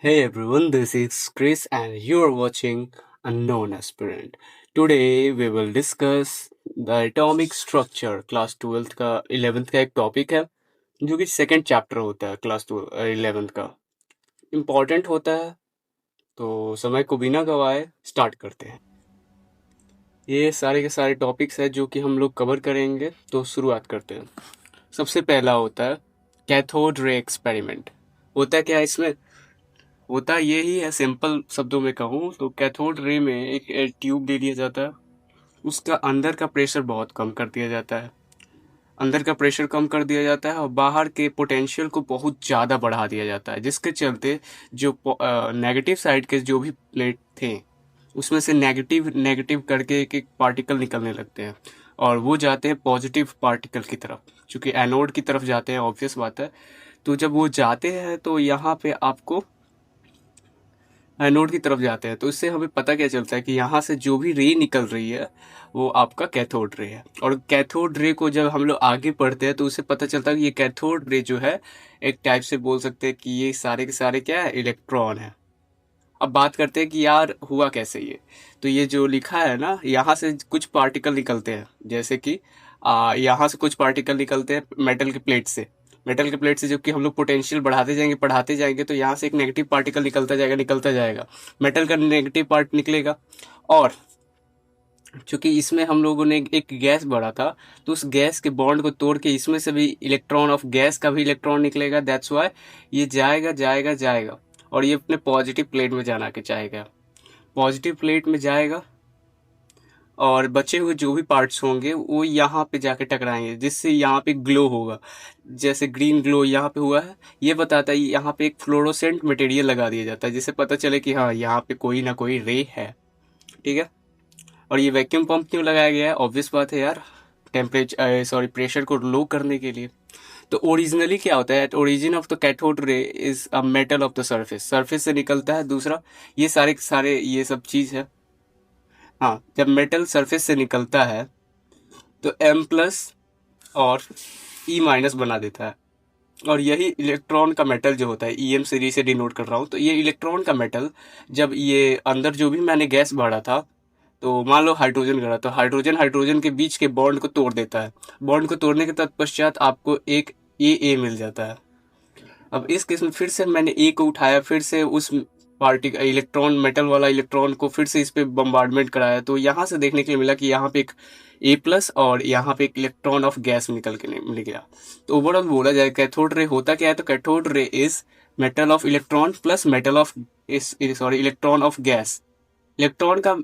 Hey everyone, this is Chris and you're watching Unknown Aspirant. Today we will discuss the atomic structure class 12th का 11th का एक topic है जो कि second chapter होता है क्लास 11th का इम्पॉर्टेंट होता है। तो समय को बिना गवाए स्टार्ट करते हैं। ये सारे के सारे टॉपिक्स हैं जो कि हम लोग कवर करेंगे, तो शुरुआत करते हैं। सबसे पहला होता है कैथोड रे एक्सपेरिमेंट। होता क्या है इसमें? होता ये ही है, सिंपल शब्दों में कहूँ तो कैथोड रे में एक ट्यूब दे दिया जाता है। उसका अंदर का प्रेशर बहुत कम कर दिया जाता है। अंदर का प्रेशर कम कर दिया जाता है और बाहर के पोटेंशियल को बहुत ज़्यादा बढ़ा दिया जाता है, जिसके चलते जो नेगेटिव साइड के जो भी प्लेट थे उसमें से नेगेटिव नेगेटिव करके एक एक पार्टिकल निकलने लगते हैं और वो जाते हैं पॉजिटिव पार्टिकल की तरफ, चूँकि एनोड की तरफ जाते हैं, ऑब्वियस बात है। तो जब वो जाते हैं तो यहाँ पे आपको एनोड की तरफ जाते हैं, तो इससे हमें पता क्या चलता है कि यहाँ से जो भी रे निकल रही है वो आपका कैथोड रे है। और कैथोड रे को जब हम लोग आगे पढ़ते हैं तो उससे पता चलता है कि ये कैथोड रे जो है एक टाइप से बोल सकते हैं कि ये सारे के सारे क्या है, इलेक्ट्रॉन है। अब बात करते हैं कि यार हुआ कैसे ये। तो ये जो लिखा है ना, यहाँ से कुछ पार्टिकल निकलते हैं, जैसे कि यहाँ से कुछ पार्टिकल निकलते हैं मेटल के प्लेट से। मेटल के प्लेट से जबकि हम लोग पोटेंशियल बढ़ाते जाएंगे पढ़ाते जाएंगे तो यहाँ से एक नेगेटिव पार्टिकल निकलता जाएगा। मेटल का नेगेटिव पार्ट निकलेगा। और चूंकि इसमें हम लोगों ने एक गैस बढ़ा था, तो उस गैस के बॉन्ड को तोड़ के इसमें से भी इलेक्ट्रॉन ऑफ गैस का भी इलेक्ट्रॉन निकलेगा। दैट्स वाई ये जाएगा जाएगा जाएगा और ये अपने पॉजिटिव प्लेट में जाना के चाहेगा। पॉजिटिव प्लेट में जाएगा और बचे हुए जो भी पार्ट्स होंगे वो यहाँ पे जाके टकराएंगे, जिससे यहाँ पे ग्लो होगा। जैसे ग्रीन ग्लो यहाँ पे हुआ है, ये बताता है यहाँ पे एक फ्लोरोसेंट मटेरियल लगा दिया जाता है जिससे पता चले कि हाँ यहाँ पे कोई ना कोई रे है। ठीक है। और ये वैक्यूम पंप क्यों लगाया गया है? ऑब्वियस बात है यार, प्रेशर को लो करने के लिए। तो ओरिजिनली क्या होता है? Origin of the cathode ray is a metal of the surface. Surface से निकलता है। दूसरा ये सारे सारे ये सब चीज है। हाँ, जब मेटल सरफेस से निकलता है तो M प्लस और E माइनस बना देता है। और यही इलेक्ट्रॉन का मेटल जो होता है, EM सीरीज से डिनोट कर रहा हूँ, तो ये इलेक्ट्रॉन का मेटल जब ये अंदर जो भी मैंने गैस भरा था, तो मान लो हाइड्रोजन करा, तो हाइड्रोजन हाइड्रोजन के बीच के बॉन्ड को तोड़ देता है। बॉन्ड को तोड़ने के तत्पश्चात आपको एक ए मिल जाता है। अब इस केस में फिर से मैंने ए को उठाया, फिर से उस पार्टी इलेक्ट्रॉन मेटल वाला इलेक्ट्रॉन को फिर से इस पे बम्बार्डमेंट कराया, तो यहाँ से देखने के लिए मिला कि यहाँ पे एक ए प्लस और यहाँ पे एक इलेक्ट्रॉन ऑफ गैस निकल के मिल गया। तो ओवरऑल बोला जाए कैथोड रे होता क्या है, तो cathode ray is metal of electron plus metal of electron of gas. Electron का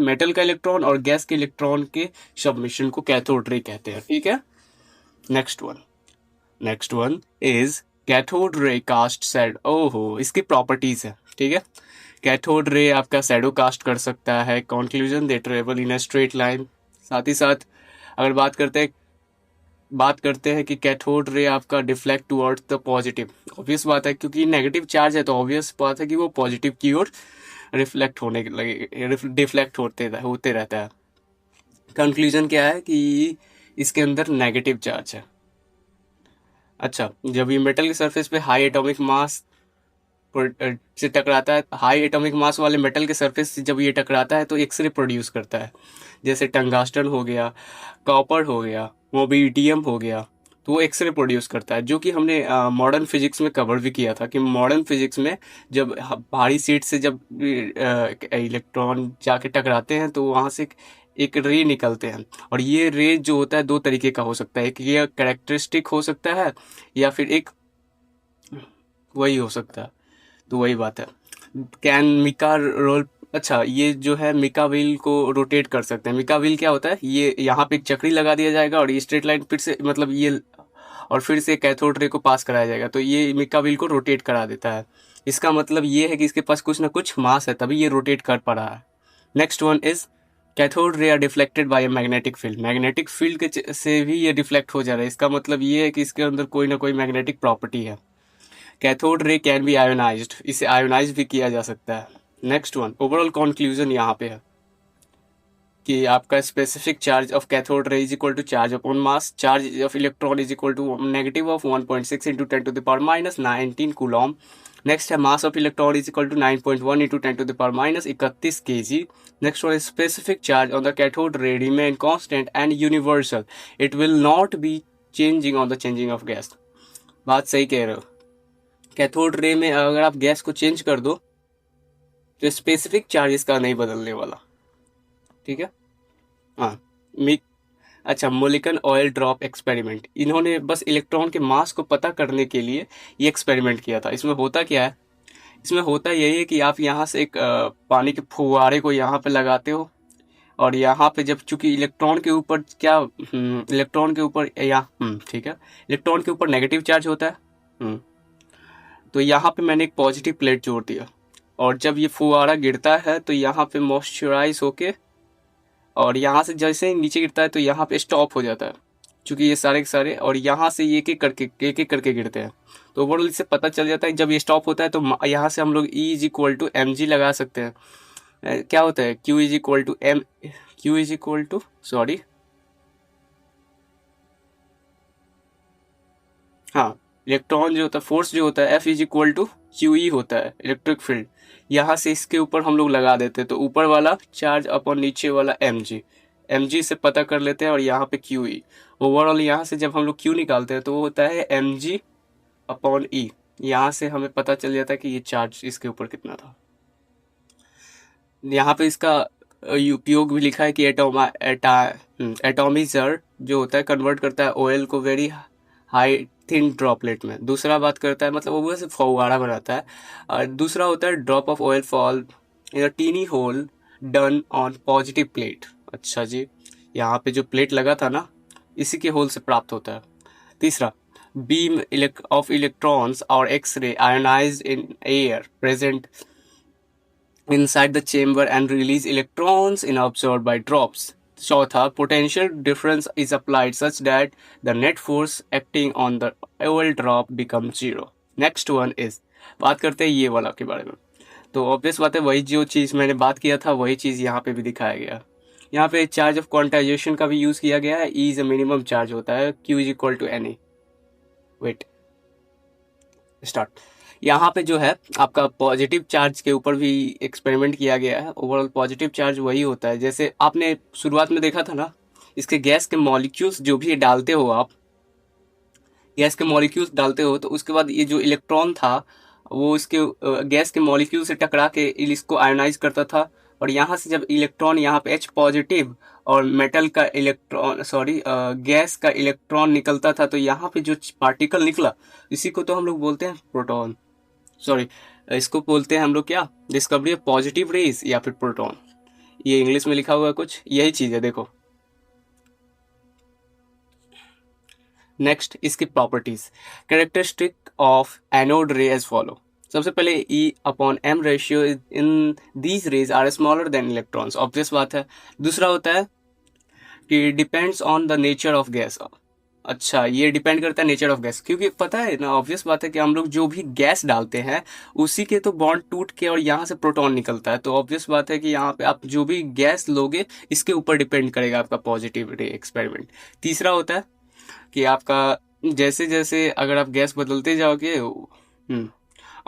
मेटल का इलेक्ट्रॉन और गैस के इलेक्ट्रॉन के सबमिशन को कैथोड रे कहते हैं। ठीक है। Next one next one is cathode ray cast shadow. ओहो, इसकी प्रॉपर्टीज है। ठीक है। कैथोड रे आपका शैडो कास्ट कर सकता है। Conclusion they travel in a straight line. साथ ही साथ अगर बात करते हैं कि कैथोड रे आपका deflect towards the positive. Obvious बात है, क्योंकि नेगेटिव चार्ज है तो ऑब्वियस बात है कि वो पॉजिटिव की ओर रिफ्लेक्ट होने लगे, डिफ्लेक्ट होते रहता है। कंक्लूजन क्या है कि इसके अंदर नेगेटिव चार्ज है। अच्छा, जब ये मेटल की सरफेस पे हाई एटॉमिक मास से टकराता है, हाई एटॉमिक मास वाले मेटल के सरफेस से जब ये टकराता है तो एक्सरे प्रोड्यूस करता है। जैसे टंगास्टन हो गया, कॉपर हो गया, मोबिडियम हो गया, तो वो एक्सरे प्रोड्यूस करता है, जो कि हमने मॉडर्न फिजिक्स में कवर भी किया था कि मॉडर्न फिजिक्स में जब भारी सीट से जब इलेक्ट्रॉन जाके टकराते हैं तो वहाँ से एक रे निकलते हैं। और ये रे जो होता है दो तरीके का हो सकता है, एक ये कैरेक्टरिस्टिक हो सकता है या फिर एक वही हो सकता है। तो वही बात है। Can mica roll. अच्छा, ये जो है मिका व्हील को रोटेट कर सकते हैं। मिका व्हील क्या होता है? ये यहाँ पे एक चक्री लगा दिया जाएगा और ये स्ट्रेट लाइन फिर से मतलब ये और फिर से कैथोड रे को पास कराया जाएगा, तो ये मिका व्हील को रोटेट करा देता है। इसका मतलब ये है कि इसके पास कुछ ना कुछ मास है तभी ये रोटेट कर पा रहा है। Next one is cathode ray are deflected by magnetic field. Magnetic field के से भी ये डिफ्लेक्ट हो जा रहा है। इसका मतलब ये है कि इसके अंदर कोई ना कोई मैग्नेटिक प्रॉपर्टी है। Cathode ray can be ionised, इसे आयोनाइज भी किया जा सकता है। नेक्स्ट वन, ओवरऑल कंक्लूजन यहाँ पे है कि आपका specific charge of cathode ray is equal to charge upon mass. Charge of electron is equal to negative of 1.6 into 10 to the power minus 19 coulomb. Next है mass of electron is equal to 9.1 into 10⁻31 kg. Next one specific charge on the cathode ray remain constant and universal. It will not be changing on the changing of gas. बात सही कह रहे हो. Cathode ray में अगर आप gas को change कर दो तो स्पेसिफिक चार्ज इसका नहीं बदलने वाला. ठीक है. हाँ. अच्छा, मोलिकन ऑयल ड्रॉप एक्सपेरिमेंट. इन्होंने बस इलेक्ट्रॉन के मास को पता करने के लिए ये एक्सपेरिमेंट किया था. इसमें होता क्या है, इसमें होता यही है कि आप यहाँ से एक पानी के फुवारे को यहाँ पे लगाते हो और यहाँ पे जब चूंकि इलेक्ट्रॉन के ऊपर क्या इलेक्ट्रॉन के ऊपर या ठीक है, इलेक्ट्रॉन के ऊपर नेगेटिव चार्ज होता है. तो यहाँ पे मैंने एक पॉजिटिव प्लेट जोड़ दिया और जब ये फुवारा गिरता है तो यहाँ पे मॉइस्चराइज होके और यहाँ से जैसे ही नीचे गिरता है तो यहाँ पे स्टॉप हो जाता है क्योंकि ये सारे के सारे और यहाँ से एक एक करके गिरते हैं. तो ओवरऑल इससे पता चल जाता है जब ये स्टॉप होता है तो यहाँ से हम लोग E is equal to M G लगा सकते हैं. क्या होता है Q is equal to M Q is equal to sorry हाँ, इलेक्ट्रॉन जो होता है फोर्स जो होता है F is equal to Q E होता है इलेक्ट्रिक फील्ड. यहाँ से इसके ऊपर हम लोग लगा देते हैं तो ऊपर वाला चार्ज अपॉन नीचे वाला एम जी से पता कर लेते हैं और यहाँ पे क्यू ई. ओवरऑल यहाँ से जब हम लोग क्यू निकालते हैं तो वो होता है एम जी अपॉन ई. यहाँ से हमें पता चल जाता है कि ये चार्ज इसके ऊपर कितना था. यहाँ पे इसका उपयोग भी लिखा है कि एटॉमिजर जो होता है कन्वर्ट करता है ऑयल को वेरी हाई थिन ड्रॉपलेट में. दूसरा बात करता है मतलब वो वैसे फव्वारा बनाता है. और दूसरा होता है drop of oil fall in a tiny hole done on positive plate. अच्छा जी, यहाँ पे जो प्लेट लगा था ना इसी के होल से प्राप्त होता है. तीसरा, beam of electrons or X-ray ionized in air present inside the chamber and release electrons in absorbed by drops. चौथा, potential difference is applied such that the net force acting on the oil drop becomes zero. Next one is, बात करते हैं ये वाला के बारे में. तो ऑब्वियस बात है वही जो चीज़ मैंने बात किया था वही चीज़ यहाँ पे भी दिखाया गया. यहाँ पे चार्ज ऑफ क्वांटाइजेशन का भी यूज़ किया गया है. E is a minimum charge होता है. Q is equal to N A. Wait start. यहाँ पे जो है आपका पॉजिटिव चार्ज के ऊपर भी एक्सपेरिमेंट किया गया है. ओवरऑल पॉजिटिव चार्ज वही होता है जैसे आपने शुरुआत में देखा था ना, इसके गैस के मॉलिक्यूल्स जो भी डालते हो आप गैस के मॉलिक्यूल्स डालते हो तो उसके बाद ये जो इलेक्ट्रॉन था वो इसके गैस के मॉलिक्यूल से टकरा के इसको आयोनाइज करता था और यहाँ से जब इलेक्ट्रॉन यहाँ पे H पॉजिटिव और मेटल का इलेक्ट्रॉन गैस का इलेक्ट्रॉन निकलता था तो यहाँ पे जो पार्टिकल निकला इसी को तो हम लोग बोलते हैं प्रोटॉन. इसको बोलते हैं हम लोग क्या, डिस्कवरी ऑफ पॉजिटिव रेज या फिर प्रोटॉन. ये इंग्लिश में लिखा हुआ है कुछ, यही चीज है देखो. नेक्स्ट, इसकी properties. Characteristic of anode ray as follow. सबसे पहले E upon M ratio in these rays are smaller than electrons. Obvious बात है. दूसरा होता है कि depends on the nature of gas. अच्छा, ये डिपेंड करता है नेचर ऑफ गैस क्योंकि पता है ना, ऑब्वियस बात है कि हम लोग जो भी गैस डालते हैं उसी के तो बॉन्ड टूट के और यहाँ से प्रोटॉन निकलता है. तो ऑब्वियस बात है कि यहाँ पे आप जो भी गैस लोगे इसके ऊपर डिपेंड करेगा आपका पॉजिटिव रे एक्सपेरिमेंट. तीसरा होता है कि आपका जैसे जैसे अगर आप गैस बदलते जाओगे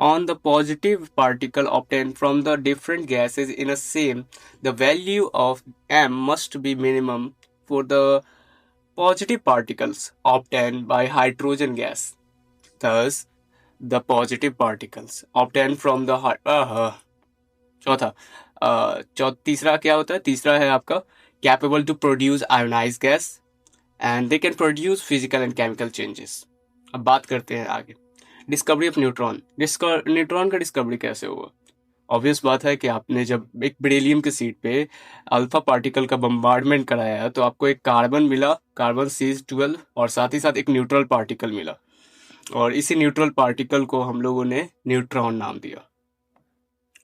on the positive particle obtained from the different gases in a same, the value of M must be minimum for the positive particles obtained by hydrogen gas. Thus, the positive particles obtained from the तीसरा क्या होता है, तीसरा है आपका capable to produce ionized gas and they can produce physical and chemical changes. अब बात करते हैं आगे. Discovery of neutron. न्यूट्रॉन का डिस्कवरी कैसे हुआ? ऑब्वियस बात है कि आपने जब एक बेरिलियम के सीट पे अल्फा पार्टिकल का बम्बार्डमेंट कराया तो आपको एक कार्बन मिला, कार्बन C12, और साथ ही साथ एक न्यूट्रल पार्टिकल मिला और इसी न्यूट्रल पार्टिकल को हम लोगों ने न्यूट्रॉन नाम दिया.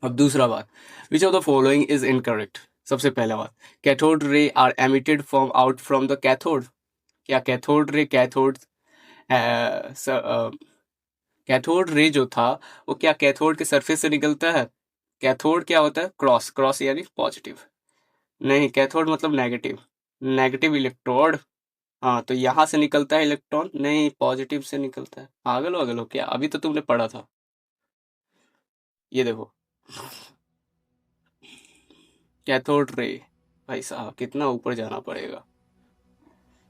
अब दूसरा बात, which of the following is incorrect. सबसे पहला बात, cathode ray are emitted from out from the cathode. क्या कैथोड रे जो था वो क्या कैथोड के सरफेस से निकलता है? कैथोड क्या होता है? क्रॉस यानी पॉजिटिव. नहीं, कैथोड मतलब नेगेटिव इलेक्ट्रोड. हाँ, तो यहाँ से निकलता है इलेक्ट्रॉन, नहीं पॉजिटिव से निकलता है. पागल हो क्या? अभी तो तुमने पढ़ा था. ये देखो कैथोड रे, भाई साहब कितना ऊपर जाना पड़ेगा।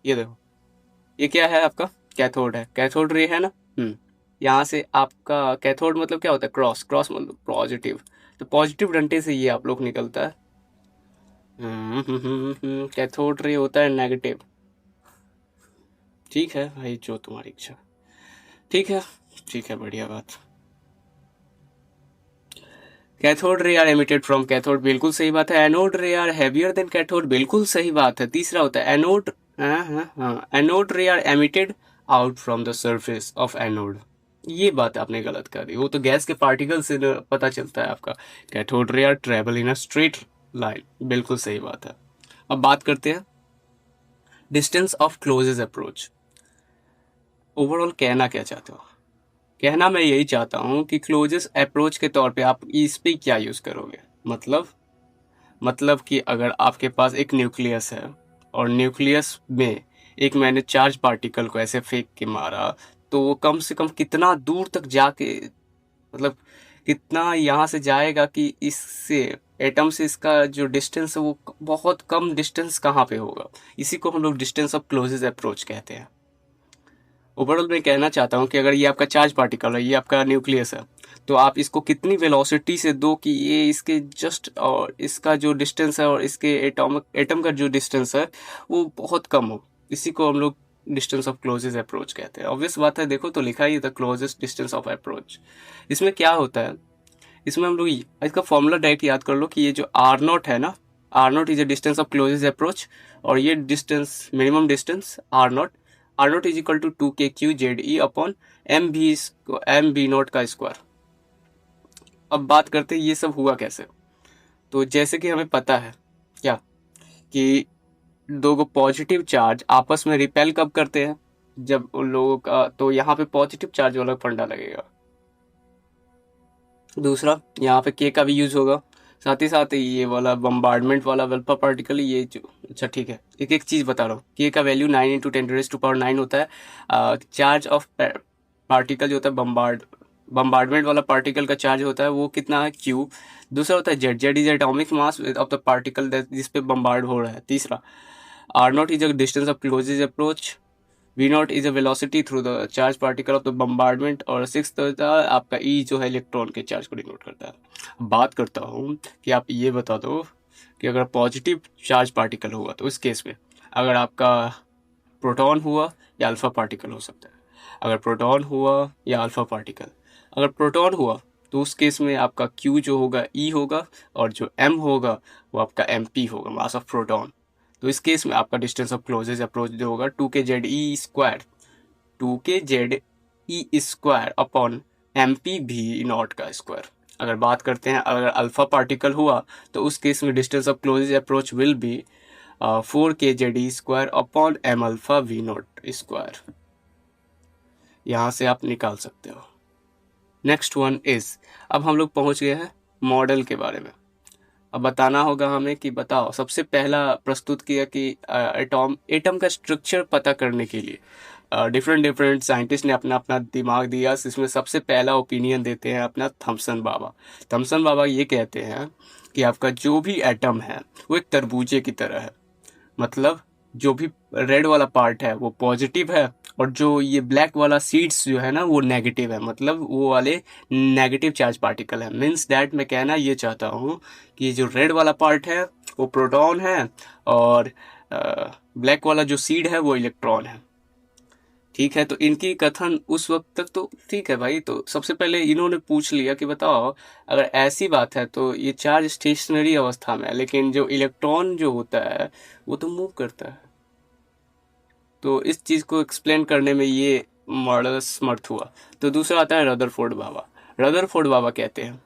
ये देखो, ये क्या है आपका, कैथोड है, कैथोड रे है ना। यहाँ से आपका कैथोड मतलब क्या होता है, क्रॉस, क्रॉस मतलब पॉजिटिव, तो पॉजिटिव डंडे से ये आप लोग निकलता है। कैथोड रे होता है नेगेटिव। ठीक है भाई, जो तुम्हारी इच्छा। ठीक है, ठीक है, बढ़िया बात। Cathode ray are emitted from cathode, बिल्कुल सही बात है। Anode ray are heavier than cathode, बिल्कुल सही बात है। तीसरा होता है anode, anode ray are emitted out from the surface of anode. ये बात आपने गलत कर दी, वो तो गैस के पार्टिकल से पता चलता है आपका। Cathode ray are travel in a straight line, बिल्कुल सही बात है। अब बात करते हैं distance of closest approach. Overall कहना क्या चाहते हो? कहना मैं यही चाहता हूँ कि क्लोजेस्ट अप्रोच के तौर पे आप इस पे क्या यूज करोगे। मतलब कि अगर आपके पास एक न्यूक्लियस है और न्यूक्लियस में एक मैंने चार्ज पार्टिकल को ऐसे फेंक के मारा, तो वो कम से कम कितना दूर तक जाके, मतलब कितना यहाँ से जाएगा कि इससे एटम से इसका जो डिस्टेंस है वो बहुत कम डिस्टेंस कहाँ पे होगा। इसी को हम लोग डिस्टेंस ऑफ क्लोजेस्ट अप्रोच कहते हैं। ओवरऑल मैं कहना चाहता हूँ कि अगर ये आपका चार्ज पार्टिकल है, ये आपका न्यूक्लियस है, तो आप इसको कितनी वेलोसिटी से दो कि ये इसके जस्ट, और इसका जो डिस्टेंस है और इसके एटम का जो डिस्टेंस है वो बहुत कम हो। इसी को हम लोग डिस्टेंस ऑफ क्लोजेस्ट अप्रोच कहते हैं। ऑब्वियस बात है, देखो तो लिखा ही था क्लोजेस्ट डिस्टेंस ऑफ अप्रोच। इसमें क्या होता है, इसमें हम लोग इसका फॉर्मूला डायरेक्ट याद कर लो कि ये जो आर नॉट है ना, R not is a distance of closest approach, और ये distance minimum distance R not is equal to 2k/Q/Z/E upon M B not का स्क्वायर। अब बात करते हैं ये सब हुआ कैसे। तो जैसे कि हमें पता है क्या, कि दो गो पॉजिटिव चार्ज आपस में रिपेल कब करते हैं, जब उन लोगों का, तो यहाँ पे पॉजिटिव चार्ज वाला फंडा लगेगा। दूसरा, यहाँ पे के का भी यूज होगा, साथ ही साथ ये वाला बम्बार्डमेंट वाला अल्फा पार्टिकल, ये जो, अच्छा ठीक है, एक एक चीज बता रहा हूँ। के का वैल्यू 9 × 10⁻⁹ होता है। चार्ज ऑफ पार्टिकल जो होता है, बम्बार्डमेंट वाला पार्टिकल का चार्ज होता है वो कितना है, क्यू। दूसरा होता है Z is atomic mass of the particle जिस पे बम्बार्ड हो रहा है। तीसरा, R not is a distance of closest approach, V not is a velocity through the charge particle of the bombardment, और सिक्स होता है आपका ई, जो है इलेक्ट्रॉन के चार्ज को डिनोट करता है। बात करता हूँ कि आप ये बता दो कि अगर पॉजिटिव चार्ज पार्टिकल हुआ तो इस केस में अगर आपका प्रोटॉन हुआ या अल्फा पार्टिकल हो सकता है। अगर प्रोटॉन हुआ या अल्फा पार्टिकल, अगर प्रोटॉन हुआ तो उस केस में आपका क्यू जो होगा ई होगा, और जो एम होगा वो आपका एम पी होगा, मास ऑफ प्रोटॉन। तो इस केस में आपका डिस्टेंस ऑफ क्लोजेस्ट अप्रोच जो होगा 2k/Z/E² 2k/Z/E² upon M P भी नॉट का स्क्वायर। अगर बात करते हैं अगर अल्फा पार्टिकल हुआ तो उस केस में distance of closest approach will be 4k/Z/E² upon M alpha V not square. यहाँ से आप निकाल सकते हो। नेक्स्ट वन इज, अब हम लोग पहुंच गए हैं मॉडल के बारे में। अब बताना होगा हमें कि बताओ, सबसे पहला प्रस्तुत किया कि एटम का स्ट्रक्चर पता करने के लिए डिफरेंट साइंटिस्ट ने अपना अपना दिमाग दिया। इसमें सबसे पहला ओपिनियन देते हैं अपना थॉमसन बाबा। थॉमसन बाबा ये कहते हैं कि आपका जो भी एटम है वो एक तरबूजे की तरह है। मतलब जो भी रेड वाला पार्ट है वो पॉजिटिव है, और जो ये ब्लैक वाला सीड्स जो है ना वो नेगेटिव है, मतलब वो वाले नेगेटिव चार्ज पार्टिकल है। मीन्स दैट मैं कहना ये चाहता हूँ कि जो रेड वाला पार्ट है वो प्रोटॉन है, और ब्लैक वाला जो सीड है वो इलेक्ट्रॉन है। ठीक है, तो इनकी कथन उस वक्त तक तो ठीक है भाई। तो सबसे पहले इन्होंने पूछ लिया कि बताओ, अगर ऐसी बात है तो ये चार्ज स्टेशनरी अवस्था में है, लेकिन जो इलेक्ट्रॉन जो होता है वो तो मूव करता है। तो इस चीज को एक्सप्लेन करने में ये मॉडल समर्थ हुआ। तो दूसरा आता है रदरफोर्ड बाबा। रदरफोर्ड बाबा कहते हैं,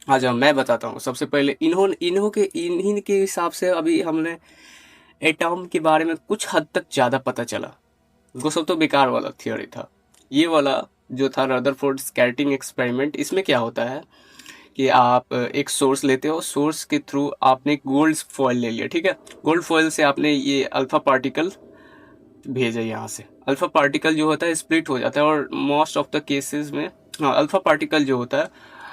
आज मैं बताता हूँ। सबसे पहले इन्हीं के हिसाब से अभी हमने एटॉम के बारे में कुछ हद तक ज्यादा पता चला। वो सब तो बेकार वाला थियोरी था। ये वाला जो था रदरफोर्ड स्कैटरिंग एक्सपेरिमेंट, इसमें क्या होता है कि आप एक सोर्स लेते हो, सोर्स के थ्रू आपने एक गोल्ड फॉयल ले लिया, ठीक है। गोल्ड फॉयल से आपने ये अल्फा पार्टिकल भेजा, यहाँ से अल्फा पार्टिकल जो होता है स्प्लिट हो जाता है, और मोस्ट ऑफ द केसेस में, हाँ, अल्फा पार्टिकल जो होता है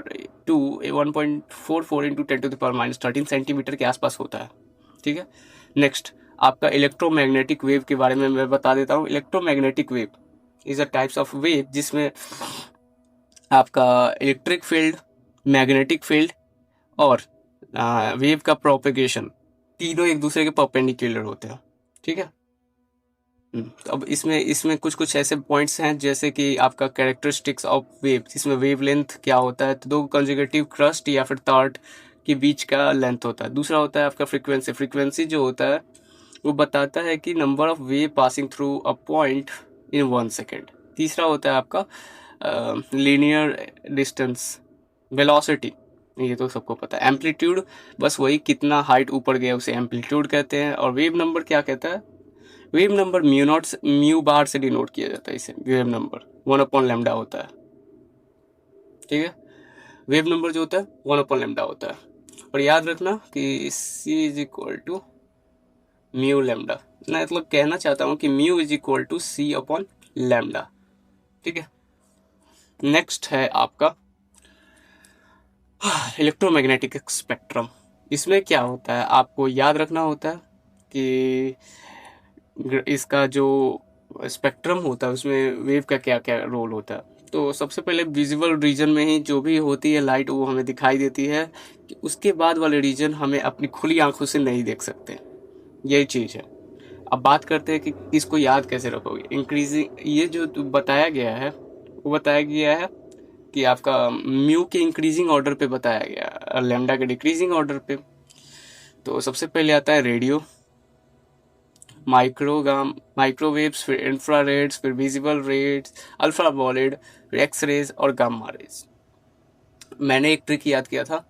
और 1.44 इंटू 10⁻13 सेंटीमीटर के आसपास होता है। ठीक है। नेक्स्ट आपका इलेक्ट्रोमैग्नेटिक वेव के बारे में मैं बता देता हूँ। Electromagnetic wave is a types of wave जिसमें आपका इलेक्ट्रिक फील्ड, मैग्नेटिक फील्ड और वेव का प्रोपेगेशन तीनों एक दूसरे के परपेंडिकुलर होते हैं। ठीक है। तो अब इसमें इसमें कुछ कुछ ऐसे पॉइंट्स हैं जैसे कि आपका कैरेक्टरिस्टिक्स ऑफ वेव, जिसमें वेव लेंथ क्या होता है, तो दो कंजुगेटिव क्रस्ट या फिर तार के बीच का लेंथ होता है। दूसरा होता है आपका फ्रीक्वेंसी। फ्रीक्वेंसी जो होता है वो बताता है कि number of wave passing through a point in 1 second. तीसरा होता है आपका लीनियर डिस्टेंस। वेलोसिटी ये तो सबको पता है। एम्पलीट्यूड बस वही कितना हाइट ऊपर गया उसे एम्पलीट्यूड कहते हैं। और वेव नंबर क्या कहता है? वेव नंबर म्यू बार से डिनोट किया जाता है। इसे वेव नंबर 1/λ होता है। ठीक है। वेव नंबर जो होता है 1/λ होता है, और याद रखना कि c is equal to mu lambda. मैं मतलब कहना चाहता हूँ कि mu is equal to c/λ। ठीक है। नेक्स्ट है आपका इलेक्ट्रोमैग्नेटिक स्पेक्ट्रम। इसमें क्या होता है आपको याद रखना होता है कि इसका जो स्पेक्ट्रम होता है उसमें वेव का क्या क्या रोल होता है। तो सबसे पहले विजुअल रीजन में ही जो भी होती है लाइट वो हमें दिखाई देती है, कि उसके बाद वाले रीजन हमें अपनी खुली आंखों से नहीं देख सकते। यही चीज़ है। अब बात करते हैं कि इसको याद कैसे रखोगे। इंक्रीजिंग ये जो बताया गया है वो बताया गया है कि आपका म्यू के इंक्रीजिंग ऑर्डर पे बताया गया और लैम्डा के डिक्रीजिंग ऑर्डर पे। तो सबसे पहले आता है रेडियो, माइक्रोवेव्स, फिर इंफ्रारेड्स, फिर विजिबल रेड्स, अल्ट्रावायलेट, फिर एक्स रेज और गामा रेज। मैंने एक ट्रिक याद किया था,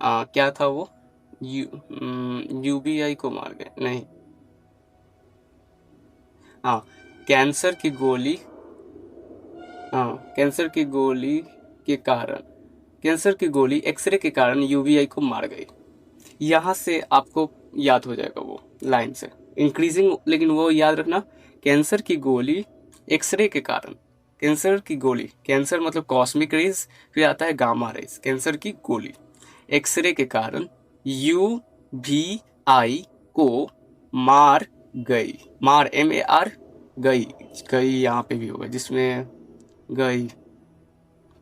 क्या था वो, यूबीआई को मार गए नहीं, हाँ कैंसर की गोली, हाँ कैंसर की गोली के कारण, कैंसर की गोली एक्सरे के कारण यूवीआई को मार गई। यहाँ से आपको याद हो जाएगा वो लाइन से इंक्रीजिंग, लेकिन वो याद रखना कैंसर की गोली एक्सरे के कारण, कैंसर की गोली, कैंसर मतलब कॉस्मिक रेज, फिर आता है गामा रेज, कैंसर की गोली एक्सरे के कारण यूवीआई को मार गई। मार MAR गई, गई यहाँ पे भी होगा जिसमें गई।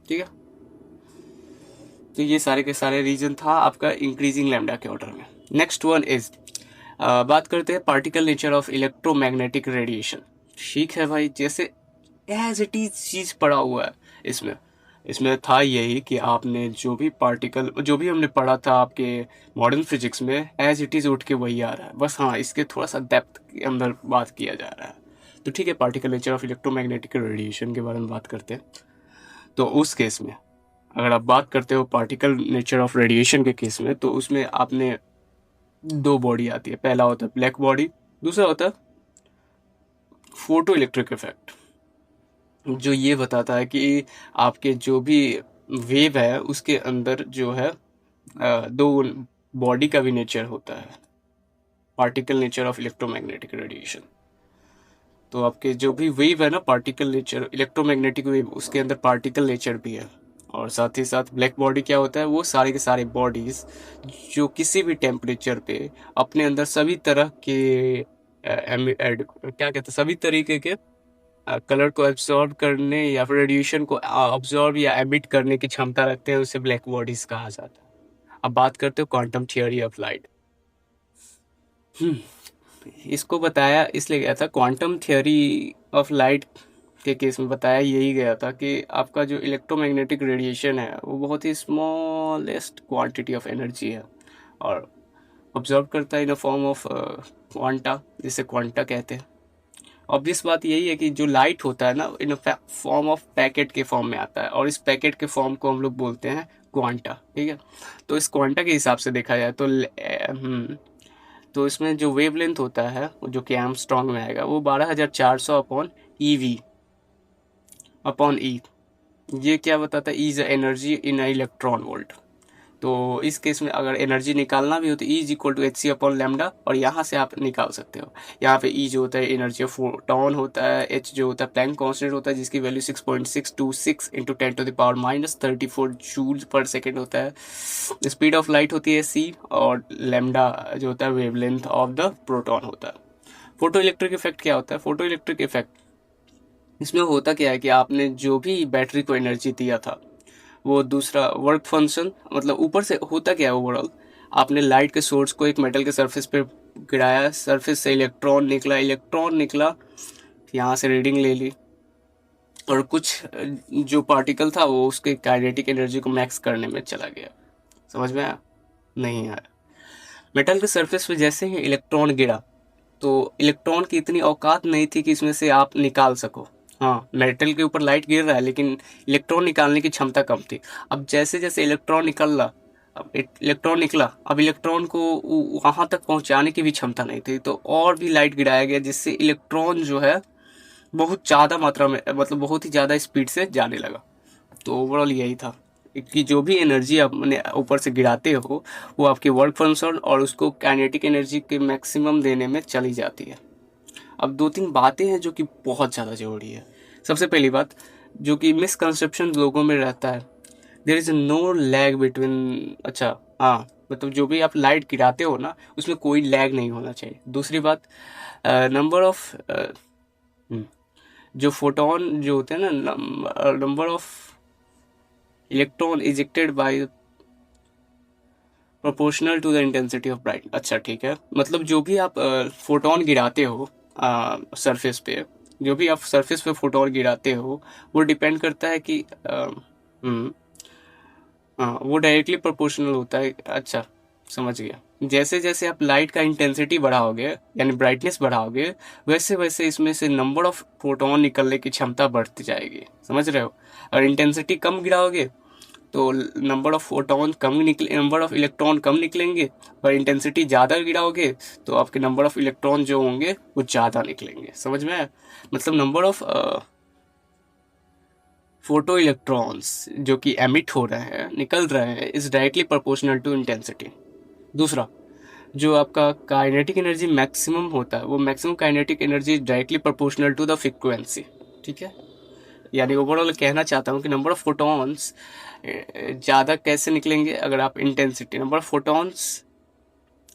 ठीक है। तो ये सारे के सारे रीजन था आपका इंक्रीजिंग लैम्डा के ऑर्डर में। नेक्स्ट वन इज बात करते हैं particle nature of electromagnetic radiation. ठीक है भाई, जैसे एज इट इज चीज पढ़ा हुआ है इसमें। इसमें था यही कि आपने जो भी पार्टिकल, जो भी हमने पढ़ा था आपके मॉडर्न फिजिक्स में, एज इट इज उठ के वही आ रहा है, बस हाँ इसके थोड़ा सा डेप्थ के अंदर बात किया जा रहा है। तो ठीक है, particle nature of electromagnetic radiation के बारे में बात करते हैं। तो उस केस में अगर आप बात करते हो पार्टिकल नेचर ऑफ रेडिएशन के केस में, तो उसमें आपने दो बॉडी आती है। पहला होता है ब्लैक बॉडी, दूसरा होता है फोटो इलेक्ट्रिक इफेक्ट, जो ये बताता है कि आपके जो भी वेव है उसके अंदर जो है दो बॉडी का भी नेचर होता है। Particle nature of electromagnetic radiation, तो आपके जो भी वेव है ना, पार्टिकल नेचर इलेक्ट्रोमैग्नेटिक वेव, उसके अंदर पार्टिकल नेचर भी है। और साथ ही साथ ब्लैक बॉडी क्या होता है, वो सारे के सारे बॉडीज जो किसी भी टेम्परेचर पे अपने अंदर सभी तरह के क्या कहते हैं, सभी तरीके के कलर को एब्जॉर्ब करने या फिर रेडिएशन को ऑब्जॉर्ब या एमिट करने की क्षमता रखते हैं, उसे ब्लैक बॉडीज कहा जाता है। अब बात करते हो क्वांटम थियोरी ऑफ लाइट। इसको बताया इसलिए गया था, क्वांटम थियोरी ऑफ लाइट के केस में बताया यही गया था कि आपका जो इलेक्ट्रोमैग्नेटिक रेडिएशन है वो बहुत ही स्मॉलेस्ट क्वांटिटी ऑफ एनर्जी है और ऑब्जर्व करता है इन अ फॉर्म ऑफ क्वांटा, जिसे क्वांटा कहते हैं। ऑब्वियस बात यही है कि जो लाइट होता है ना, इन फॉर्म ऑफ पैकेट के फॉर्म में आता है, और इस पैकेट के फॉर्म को हम लोग बोलते हैं क्वांटा। ठीक है। तो इस क्वांटा के हिसाब से देखा जाए तो इसमें जो वेवलेंथ होता है जो कि एंगस्ट्रॉम में आएगा वो 12,400/eV अपॉन E। ये क्या बताता है, E is energy in electron volt. तो इस केस में अगर एनर्जी निकालना भी हो तो E is equal to hc/λ, और यहाँ से आप निकाल सकते हो। यहाँ पे E जो होता है एनर्जी ऑफ फोटॉन होता है, H जो होता है प्लैंक कांस्टेंट होता है जिसकी वैल्यू 6.626 × 10⁻³ जूल पर सेकेंड होता है। स्पीड ऑफ लाइट होती है c, और लैम्डा जो होता है वेवलेंथ ऑफ द प्रोटॉन होता है। फोटो इलेक्ट्रिक इफेक्ट क्या होता है, फोटो इलेक्ट्रिक इफेक्ट इसमें होता क्या है कि आपने जो भी बैटरी को एनर्जी दिया था वो दूसरा वर्क फंक्शन, मतलब ऊपर से होता क्या है ओवरऑल, आपने लाइट के सोर्स को एक मेटल के सरफेस पे गिराया, सरफेस से इलेक्ट्रॉन निकला, यहाँ से रीडिंग ले ली, और कुछ जो पार्टिकल था वो उसके काइनेटिक एनर्जी को मैक्स करने में चला गया। समझ में आया? नहीं आया। मेटल के सरफेस पे जैसे ही इलेक्ट्रॉन गिरा तो इलेक्ट्रॉन की इतनी औकात नहीं थी कि इसमें से आप निकाल सको। हाँ, मेटल के ऊपर लाइट गिर रहा है लेकिन इलेक्ट्रॉन निकालने की क्षमता कम थी। अब जैसे जैसे इलेक्ट्रॉन निकला, अब इलेक्ट्रॉन को वहां तक पहुंचाने की भी क्षमता नहीं थी, तो और भी लाइट गिराया गया जिससे इलेक्ट्रॉन जो है बहुत ज़्यादा मात्रा में, मतलब बहुत ही ज़्यादा स्पीड से जाने लगा। तो ओवरऑल यही था कि जो भी एनर्जी आपने ऊपर से गिराते हो वो आपके वर्क फंक्शन और उसको काइनेटिक एनर्जी के मैक्सिमम देने में चली जाती है। अब दो तीन बातें हैं जो कि बहुत ज़्यादा ज़रूरी है। सबसे पहली बात जो कि मिसकंसेप्शन लोगों में रहता है, there is no lag between, अच्छा हाँ, मतलब जो भी आप लाइट गिराते हो ना उसमें कोई लैग नहीं होना चाहिए। दूसरी बात, नंबर ऑफ जो फोटोन जो होते हैं ना, number of electron ejected by proportional to the intensity of bright. अच्छा ठीक है, मतलब जो भी आप फोटोन गिराते हो सरफेस पे, जो भी आप सरफेस पे फोटोन गिराते हो वो डिपेंड करता है कि हाँ वो डायरेक्टली प्रोपोर्शनल होता है। अच्छा समझ गया। जैसे जैसे आप लाइट का इंटेंसिटी बढ़ाओगे यानी ब्राइटनेस बढ़ाओगे वैसे वैसे इसमें से नंबर ऑफ फोटोन निकलने की क्षमता बढ़ती जाएगी, समझ रहे हो। और इंटेंसिटी कम गिराओगे तो नंबर ऑफ फोटोन कम निकले, नंबर ऑफ इलेक्ट्रॉन कम निकलेंगे। और इंटेंसिटी ज़्यादा गिराओगे तो आपके नंबर ऑफ इलेक्ट्रॉन जो होंगे वो ज़्यादा निकलेंगे, समझ में आया। मतलब नंबर ऑफ फोटो इलेक्ट्रॉन्स जो कि एमिट हो रहे हैं, निकल रहे हैं, is directly proportional to intensity. दूसरा, जो आपका काइनेटिक एनर्जी मैक्सिमम होता है वो maximum kinetic energy is directly proportional to the frequency, ठीक है। यानी ओवरऑल कहना चाहता हूँ कि नंबर ऑफ फोटॉन्स ज़्यादा कैसे निकलेंगे अगर आप intensity, number of photons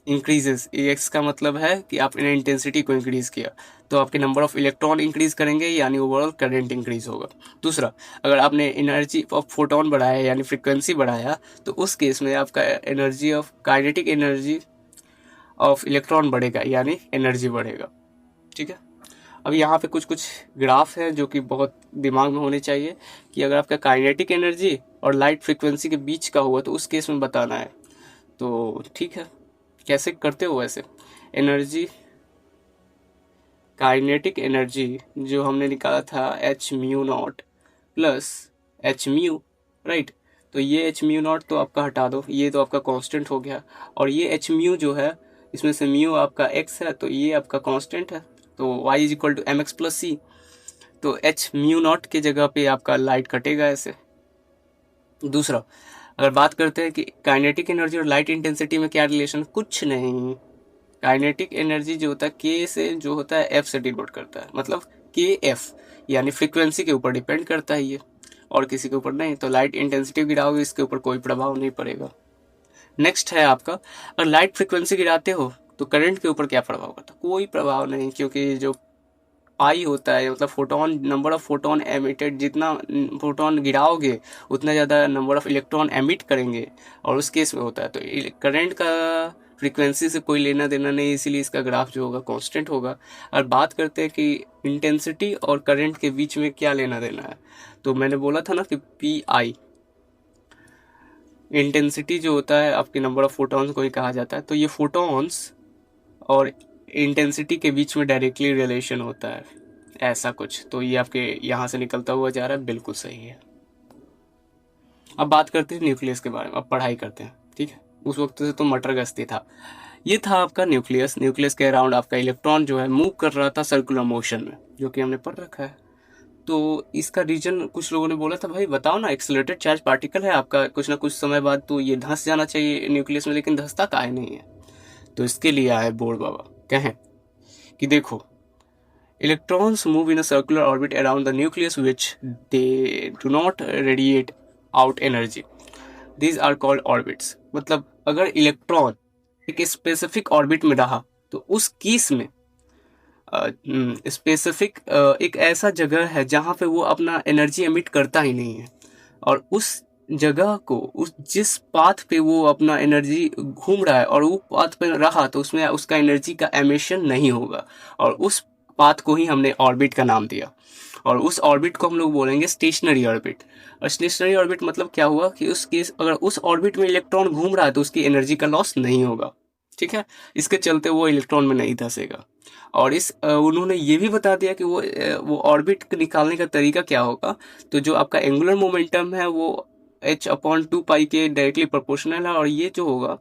increases, x का मतलब है कि आपने इंटेंसिटी को इंक्रीज किया तो आपके नंबर ऑफ इलेक्ट्रॉन इंक्रीज करेंगे यानी ओवरऑल करंट इंक्रीज होगा। दूसरा, अगर आपने एनर्जी ऑफ फोटोन बढ़ाया यानी फ्रीक्वेंसी बढ़ाया तो उस केस में आपका energy of kinetic energy of electron बढ़ेगा यानी एनर्जी बढ़ेगा, ठीक है। अब यहाँ पे कुछ कुछ ग्राफ हैं जो कि बहुत दिमाग में होने चाहिए कि अगर आपका काइनेटिक एनर्जी और लाइट फ्रीक्वेंसी के बीच का हुआ तो उस केस में बताना है। तो ठीक है, कैसे करते हो वैसे। एनर्जी, काइनेटिक एनर्जी जो हमने निकाला था H mu naught plus H mu, right. तो ये एच म्यू नॉट तो आपका हटा दो, ये तो आपका कांस्टेंट हो गया। और ये एच म्यू जो है इसमें से म्यू आपका एक्स है तो ये आपका कांस्टेंट है, तो y is equal to M X plus C. तो एच म्यू नॉट के जगह पे आपका लाइट कटेगा ऐसे। दूसरा, अगर बात करते हैं कि काइनेटिक एनर्जी और लाइट इंटेंसिटी में क्या रिलेशन, कुछ नहीं। काइनेटिक एनर्जी जो होता है के से जो होता है एफ से डिनोट करता है, मतलब के एफ यानी फ्रीक्वेंसी के ऊपर डिपेंड करता है ये, और किसी के ऊपर नहीं। तो लाइट इंटेंसिटी गिराओगे इसके ऊपर कोई प्रभाव नहीं पड़ेगा। नेक्स्ट है आपका, अगर लाइट फ्रीक्वेंसी गिराते हो तो करंट के ऊपर क्या प्रभाव करता है, कोई प्रभाव नहीं, क्योंकि जो पाई होता है मतलब photon, number of photon emitted, जितना फोटोन गिराओगे उतना ज़्यादा नंबर ऑफ इलेक्ट्रॉन एमिट करेंगे और उस केस में होता है। तो करंट का फ्रीक्वेंसी से कोई लेना देना नहीं, इसीलिए इसका ग्राफ जो होगा कांस्टेंट होगा। और बात करते हैं कि इंटेंसिटी और करंट के बीच में क्या लेना देना है, तो मैंने बोला था ना कि पी आई, इंटेंसिटी जो होता है आपके नंबर ऑफ फोटॉन्स को ही कहा जाता है। तो ये फोटॉन्स और इंटेंसिटी के बीच में डायरेक्टली रिलेशन होता है, ऐसा कुछ। तो ये आपके यहाँ से निकलता हुआ जा रहा है, बिल्कुल सही है। अब बात करते हैं न्यूक्लियस के बारे में, अब पढ़ाई करते हैं, ठीक है। उस वक्त से तो मटर गश्ती था। ये था आपका न्यूक्लियस। न्यूक्लियस के अराउंड आपका इलेक्ट्रॉन जो है मूव कर रहा था सर्कुलर मोशन में, जो कि हमने पढ़ रखा है। तो इसका रीजन कुछ लोगों ने बोला था भाई बताओ ना, एक्सेलरेटेड चार्ज पार्टिकल है आपका, कुछ ना कुछ समय बाद तो ये धंस जाना चाहिए न्यूक्लियस में, लेकिन धंसता काहे नहीं है। तो इसके लिए आए बोर बाबा, कहें कि देखो, electrons move in a circular orbit around the nucleus which they do not radiate out energy, these are called orbits. मतलब अगर इलेक्ट्रॉन एक स्पेसिफिक ऑर्बिट में रहा तो उस केस में स्पेसिफिक एक ऐसा जगह है जहाँ पे वो अपना एनर्जी एमिट करता ही नहीं है, और उस जगह को, उस जिस पाथ पे वो अपना एनर्जी घूम रहा है और वो पाथ पे रहा तो उसमें उसका एनर्जी का एमिशन नहीं होगा, और उस पाथ को ही हमने ऑर्बिट का नाम दिया। और उस ऑर्बिट को हम लोग बोलेंगे स्टेशनरी ऑर्बिट। और स्टेशनरी ऑर्बिट मतलब क्या हुआ कि उस केस अगर उस ऑर्बिट में इलेक्ट्रॉन घूम रहा है तो उसकी एनर्जी का लॉस नहीं होगा, ठीक है। इसके चलते वो इलेक्ट्रॉन में नहीं धंसेगा। और उन्होंने ये भी बता दिया कि वो ऑर्बिट निकालने का तरीका क्या होगा। तो जो आपका एंगुलर मोमेंटम है वो h/2 पाई के डायरेक्टली प्रोपोर्शनल है, और ये जो होगा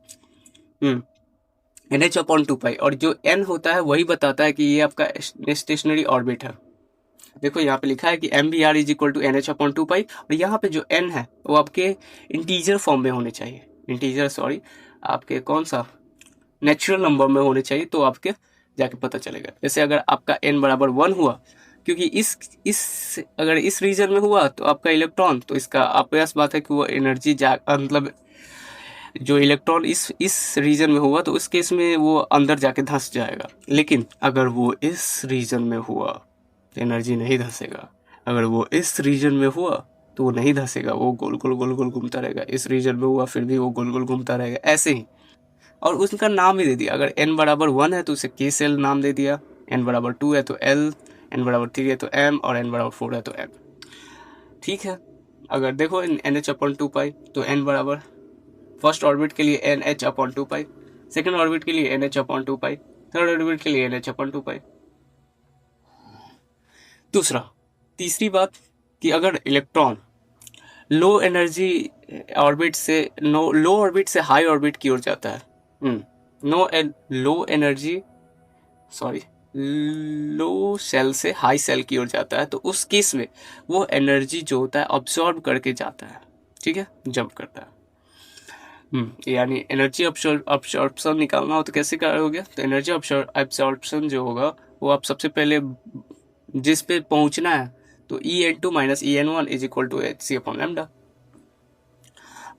NH/2 पाई, और जो n होता है वही बताता है कि ये आपका स्टेशनरी ऑर्बिट है। देखो यहाँ पे लिखा है कि MBR is equal to NH upon 2 pi, और यहाँ पे जो N है वो आपके इंटीजर फॉर्म में होने चाहिए, इंटीजर सॉरी आपके कौन सा नेचुरल नंबर में होने चाहिए, तो आपके जाके पता चलेगा। जैसे अगर आपका N बराबर 1 हुआ, क्योंकि इस अगर इस रीजन में हुआ तो आपका इलेक्ट्रॉन, तो इसका ऑब्वियस बात है कि वो एनर्जी मतलब जो इलेक्ट्रॉन इस रीजन में हुआ तो उस केस में वो अंदर जाके धंस जाएगा। लेकिन अगर वो इस रीजन में हुआ तो एनर्जी नहीं धंसेगा, अगर वो इस रीजन में हुआ तो वो नहीं धंसेगा, वो गोल गोल गोल गोल घूमता रहेगा। इस रीजन में हुआ फिर भी वो गोल गोल घूमता रहेगा, ऐसे ही। और उसका नाम भी दे दिया, अगर n बराबर 1 है तो उसे K सेल नाम दे दिया, n बराबर 2 है तो L, n बराबर 3 है तो M, और n बराबर 4 है तो M। ठीक है, अगर देखो NH अपॉन 2 पाई तो n बराबर फर्स्ट ऑर्बिट के लिए NH अपॉन 2 पाई, सेकेंड ऑर्बिट के लिए NH अपॉन 2 पाई, थर्ड ऑर्बिट के लिए NH अपॉन 2 पाई। तीसरी बात कि अगर इलेक्ट्रॉन लो एनर्जी ऑर्बिट से लो ऑर्बिट से हाई ऑर्बिट की ओर जाता है, लो सेल से हाई सेल की ओर जाता है, तो उस केस में वो एनर्जी जो होता है ऑब्जॉर्ब करके जाता है, ठीक है, जंप करता है। यानी एनर्जी अब्सॉर्प्शन निकालना हो तो कैसे करोगे, तो एनर्जी अब्सॉर्प्शन जो होगा वो आप सबसे पहले जिस पे पहुंचना है, तो En2 minus En1 is equal to hc upon lambda.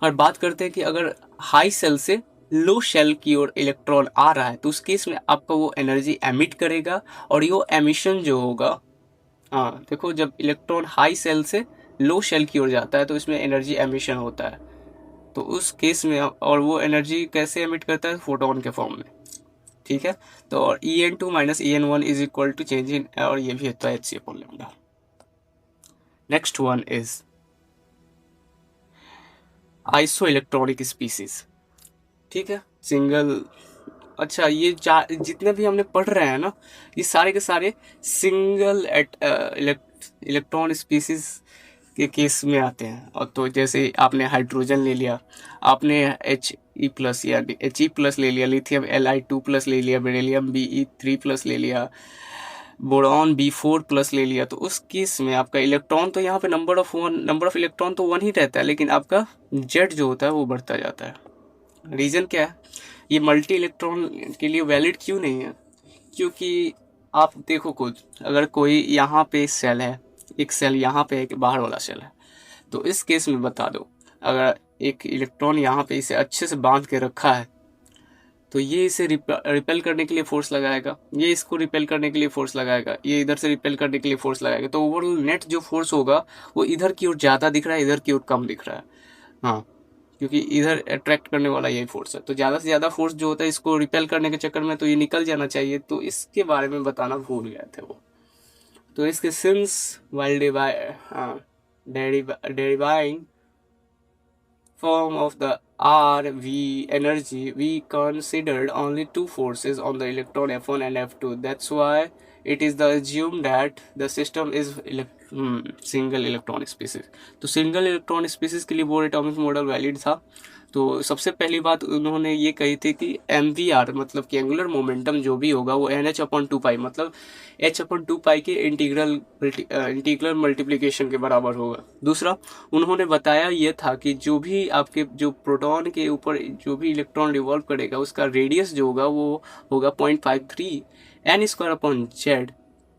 और बात करते हैं कि अगर हाई सेल से लो शेल की ओर इलेक्ट्रॉन आ रहा है तो उस केस में आपका वो एनर्जी एमिट करेगा, और ये एमिशन जो होगा, देखो जब इलेक्ट्रॉन हाई सेल से लो शेल की ओर जाता है तो इसमें एनर्जी एमिशन होता है, तो उस केस में और वो एनर्जी कैसे एमिट करता है, फोटोन के फॉर्म में, ठीक है। तो और En2 minus En1 is equal to change in, और ये भी होता है hc upon lambda. Next one is isoelectronic species, ठीक है, सिंगल। अच्छा, ये जितने भी हमने पढ़ रहे हैं ना, ये सारे के सारे सिंगल इलेक्ट्रॉन स्पीसीज के केस में आते हैं। और तो जैसे आपने हाइड्रोजन ले लिया, आपने He+ या He+ ले लिया, लिथियम Li2+ ले लिया, बेरिलियम Be3+ ले लिया, बोरॉन B4+ ले लिया, तो उस केस में आपका इलेक्ट्रॉन तो यहाँ पे नंबर ऑफ इलेक्ट्रॉन तो 1 ही रहता है, लेकिन आपका जेड जो होता है वो बढ़ता जाता है। रीजन क्या है, ये मल्टी इलेक्ट्रॉन के लिए वैलिड क्यों नहीं है, क्योंकि आप देखो खुद, अगर कोई यहाँ पे सेल है, एक सेल यहाँ पे एक बाहर वाला सेल है, तो इस केस में बता दो, अगर एक इलेक्ट्रॉन यहाँ पे इसे अच्छे से बांध के रखा है तो ये इसे रिपेल करने के लिए फोर्स लगाएगा, ये इसको रिपेल करने के लिए फोर्स लगाएगा, ये इधर से रिपेल करने के लिए फोर्स लगाएगा, तो ओवरऑल नेट जो फोर्स होगा वो इधर की ओर ज़्यादा दिख रहा है, इधर की ओर कम दिख रहा है। हाँ, क्योंकि इधर अट्रैक्ट करने वाला यही फोर्स है, तो ज़्यादा से ज़्यादा फोर्स जो होता है इसको रिपेल करने के चक्कर में तो ये निकल जाना चाहिए, तो इसके बारे में बताना भूल गए थे वो। तो इसके since while deriving form of the RV energy, we considered only two forces on the electron F1 and F2. That's why it is the assumed that the system is single electron species. तो single electron species के लिए bore atomic model valid था। तो सबसे पहली बात उन्होंने ये कही थी कि MVR मतलब कि एंगुलर मोमेंटम जो भी होगा वो NH अपॉन 2 पाई मतलब H अपॉन 2 पाई के इंटीग्रल मल्टीप्लिकेशन के बराबर होगा। दूसरा उन्होंने बताया ये था कि जो भी आपके जो प्रोटॉन के ऊपर जो भी इलेक्ट्रॉन रिवॉल्व करेगा उसका रेडियस जो होगा वो होगा 0.53 n² अपॉन जेड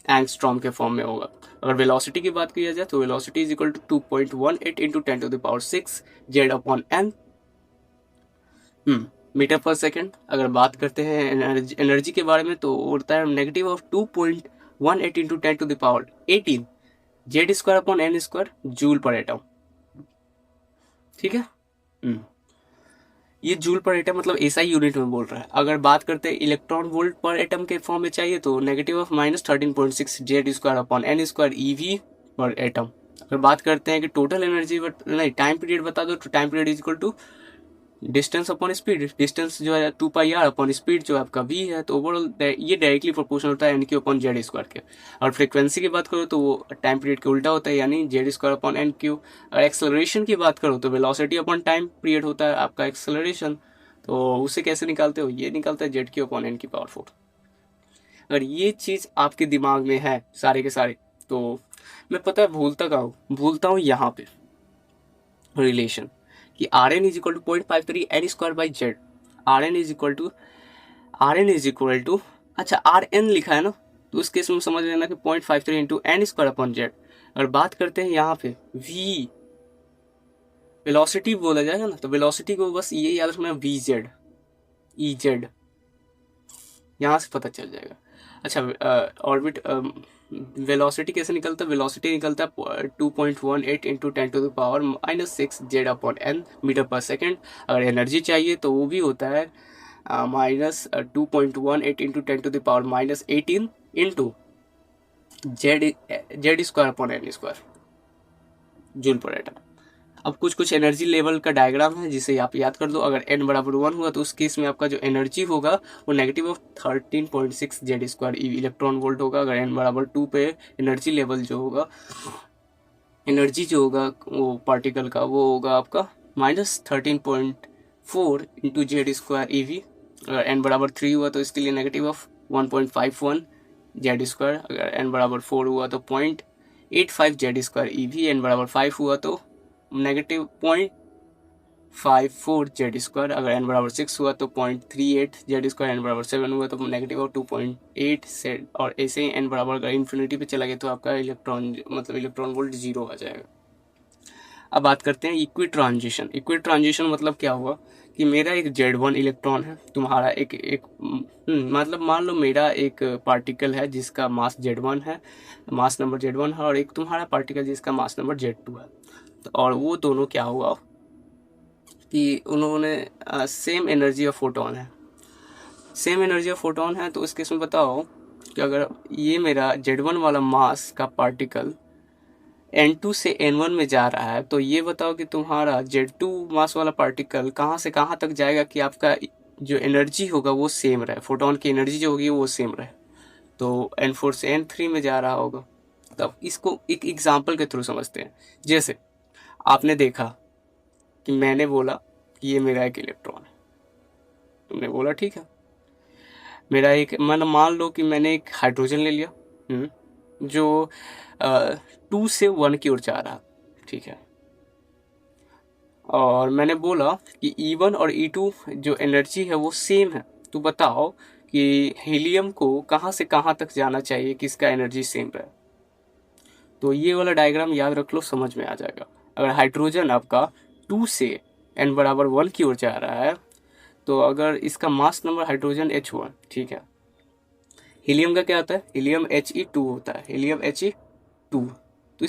एंगस्ट्रॉम के फॉर्म में होगा। अगर वेलोसिटी की बात किया जाए तो velocity is equal to 2.18 into 10⁶ Z upon N metre per second. अगर बात करते हैं एनर्जी के बारे में तो होता है negative of 2.18 into 10⁸ Z square upon N square joule per atom, ठीक है। ये जूल पर एटम मतलब एसआई यूनिट में बोल रहा है। अगर बात करते हैं इलेक्ट्रॉन वोल्ट पर एटम के फॉर्म में चाहिए तो negative of -13.6 Z square upon N square EV per atom. अगर बात करते हैं कि टोटल एनर्जी नहीं टाइम पीरियड बता दो तो time period is equal to distance upon speed, distance जो है 2πr अपॉन स्पीड जो आपका v है, तो ओवरऑल ये डायरेक्टली प्रोपोर्शनल होता है NQ अपॉन जेड स्क्वायर के। और फ्रीक्वेंसी की बात करो तो वो टाइम पीरियड के उल्टा होता है, यानी जेड स्क्वायर अपॉन NQ। और एक्सेलरेशन की बात करो तो वेलोसिटी अपॉन टाइम पीरियड होता है आपका एक्सेलरेशन, तो उसे कैसे निकालते हो, ये निकलता है ZQ अपॉन N की पावर 4। अगर ये चीज़ आपके दिमाग में है सारे के सारे तो मैं पता है भूलता हूँ यहाँ पे रिलेशन कि R N is equal to 0.53 N square by Z. R N is equal to अच्छा आर एन लिखा है ना, तो उस केस में समझ लेना कि 0.53 into N square upon Z. अगर बात करते हैं यहाँ पे वी वेलोसिटी बोला जाएगा ना, तो वेलोसिटी को बस ये याद रखना वी जेड ई जेड, यहाँ से पता चल जाएगा। अच्छा ऑर्बिट वेलोसिटी कैसे निकलता है? वेलोसिटी निकलता है 2.18 into 10⁻⁻⁶ Z upon N metre per second. अगर एनर्जी चाहिए तो वो भी होता है -2.18 into 10⁻⁻18 into Z square upon N square joule per atom. अब कुछ एनर्जी लेवल का डायग्राम है जिसे आप याद कर दो। अगर n बराबर 1 हुआ तो उस केस में आपका जो एनर्जी होगा वो -13.6 जेड स्क्वायर इलेक्ट्रॉन वोल्ट होगा। अगर n बराबर 2 पे एनर्जी लेवल जो होगा वो पार्टिकल का वो होगा आपका -13.4 इंटू जेड स्क्वायर ईवी। अगर n बराबर 3 हुआ तो इसके लिए -1.51 जेड स्क्वायर। अगर n बराबर 4 हुआ तो 0.85 जेड स्क्वायर ईवी। n बराबर 5 हुआ तो -0.54 जेड स्क्वायर। अगर n बराबर 6 हुआ तो 0.38 जेड स्क्वायर। n बराबर 7 हुआ तो -2.8 जेड, और ऐसे ही n बराबर अगर इन्फिनिटी पे चला गया तो आपका इलेक्ट्रॉन वोल्ट 0 आ जाएगा। अब बात करते हैं इक्वी ट्रांजिशन मतलब क्या हुआ कि मेरा एक Z1 इलेक्ट्रॉन है, तुम्हारा मतलब मान लो मेरा एक पार्टिकल है जिसका मास Z1 है, मास नंबर Z1 है, और एक तुम्हारा पार्टिकल जिसका मास नंबर Z2 है। और वो दोनों क्या हुआ कि उन्होंने सेम एनर्जी ऑफ फोटोन है। तो इस केस में बताओ कि अगर ये मेरा Z1 वाला मास का पार्टिकल N2 से N1 में जा रहा है, तो ये बताओ कि तुम्हारा Z2 मास वाला पार्टिकल कहाँ से कहाँ तक जाएगा कि आपका जो एनर्जी होगा वो सेम रहे, फोटोन की एनर्जी जो होगी वो सेम रहे। तो N4 से N3 में जा रहा होगा। तब इसको एक एग्जाम्पल के थ्रू समझते हैं। जैसे आपने देखा कि मैंने बोला कि ये मेरा एक इलेक्ट्रॉन है, तुमने बोला ठीक है। मेरा एक मान लो कि मैंने एक हाइड्रोजन ले लिया जो 2 से 1 की ओर जा रहा, ठीक है। और मैंने बोला कि E1 और E2 जो एनर्जी है वो सेम है। तो बताओ कि हीलियम को कहाँ से कहाँ तक जाना चाहिए कि इसका एनर्जी सेम रहे। तो ये वाला डायग्राम याद रख लो, समझ में आ जाएगा। अगर हाइड्रोजन आपका 2 से n बराबर 1 की ओर जा रहा है, तो अगर इसका मास नंबर हाइड्रोजन H1, ठीक है। हीलियम का क्या होता है? हीलियम He2 होता है, हीलियम He2। तो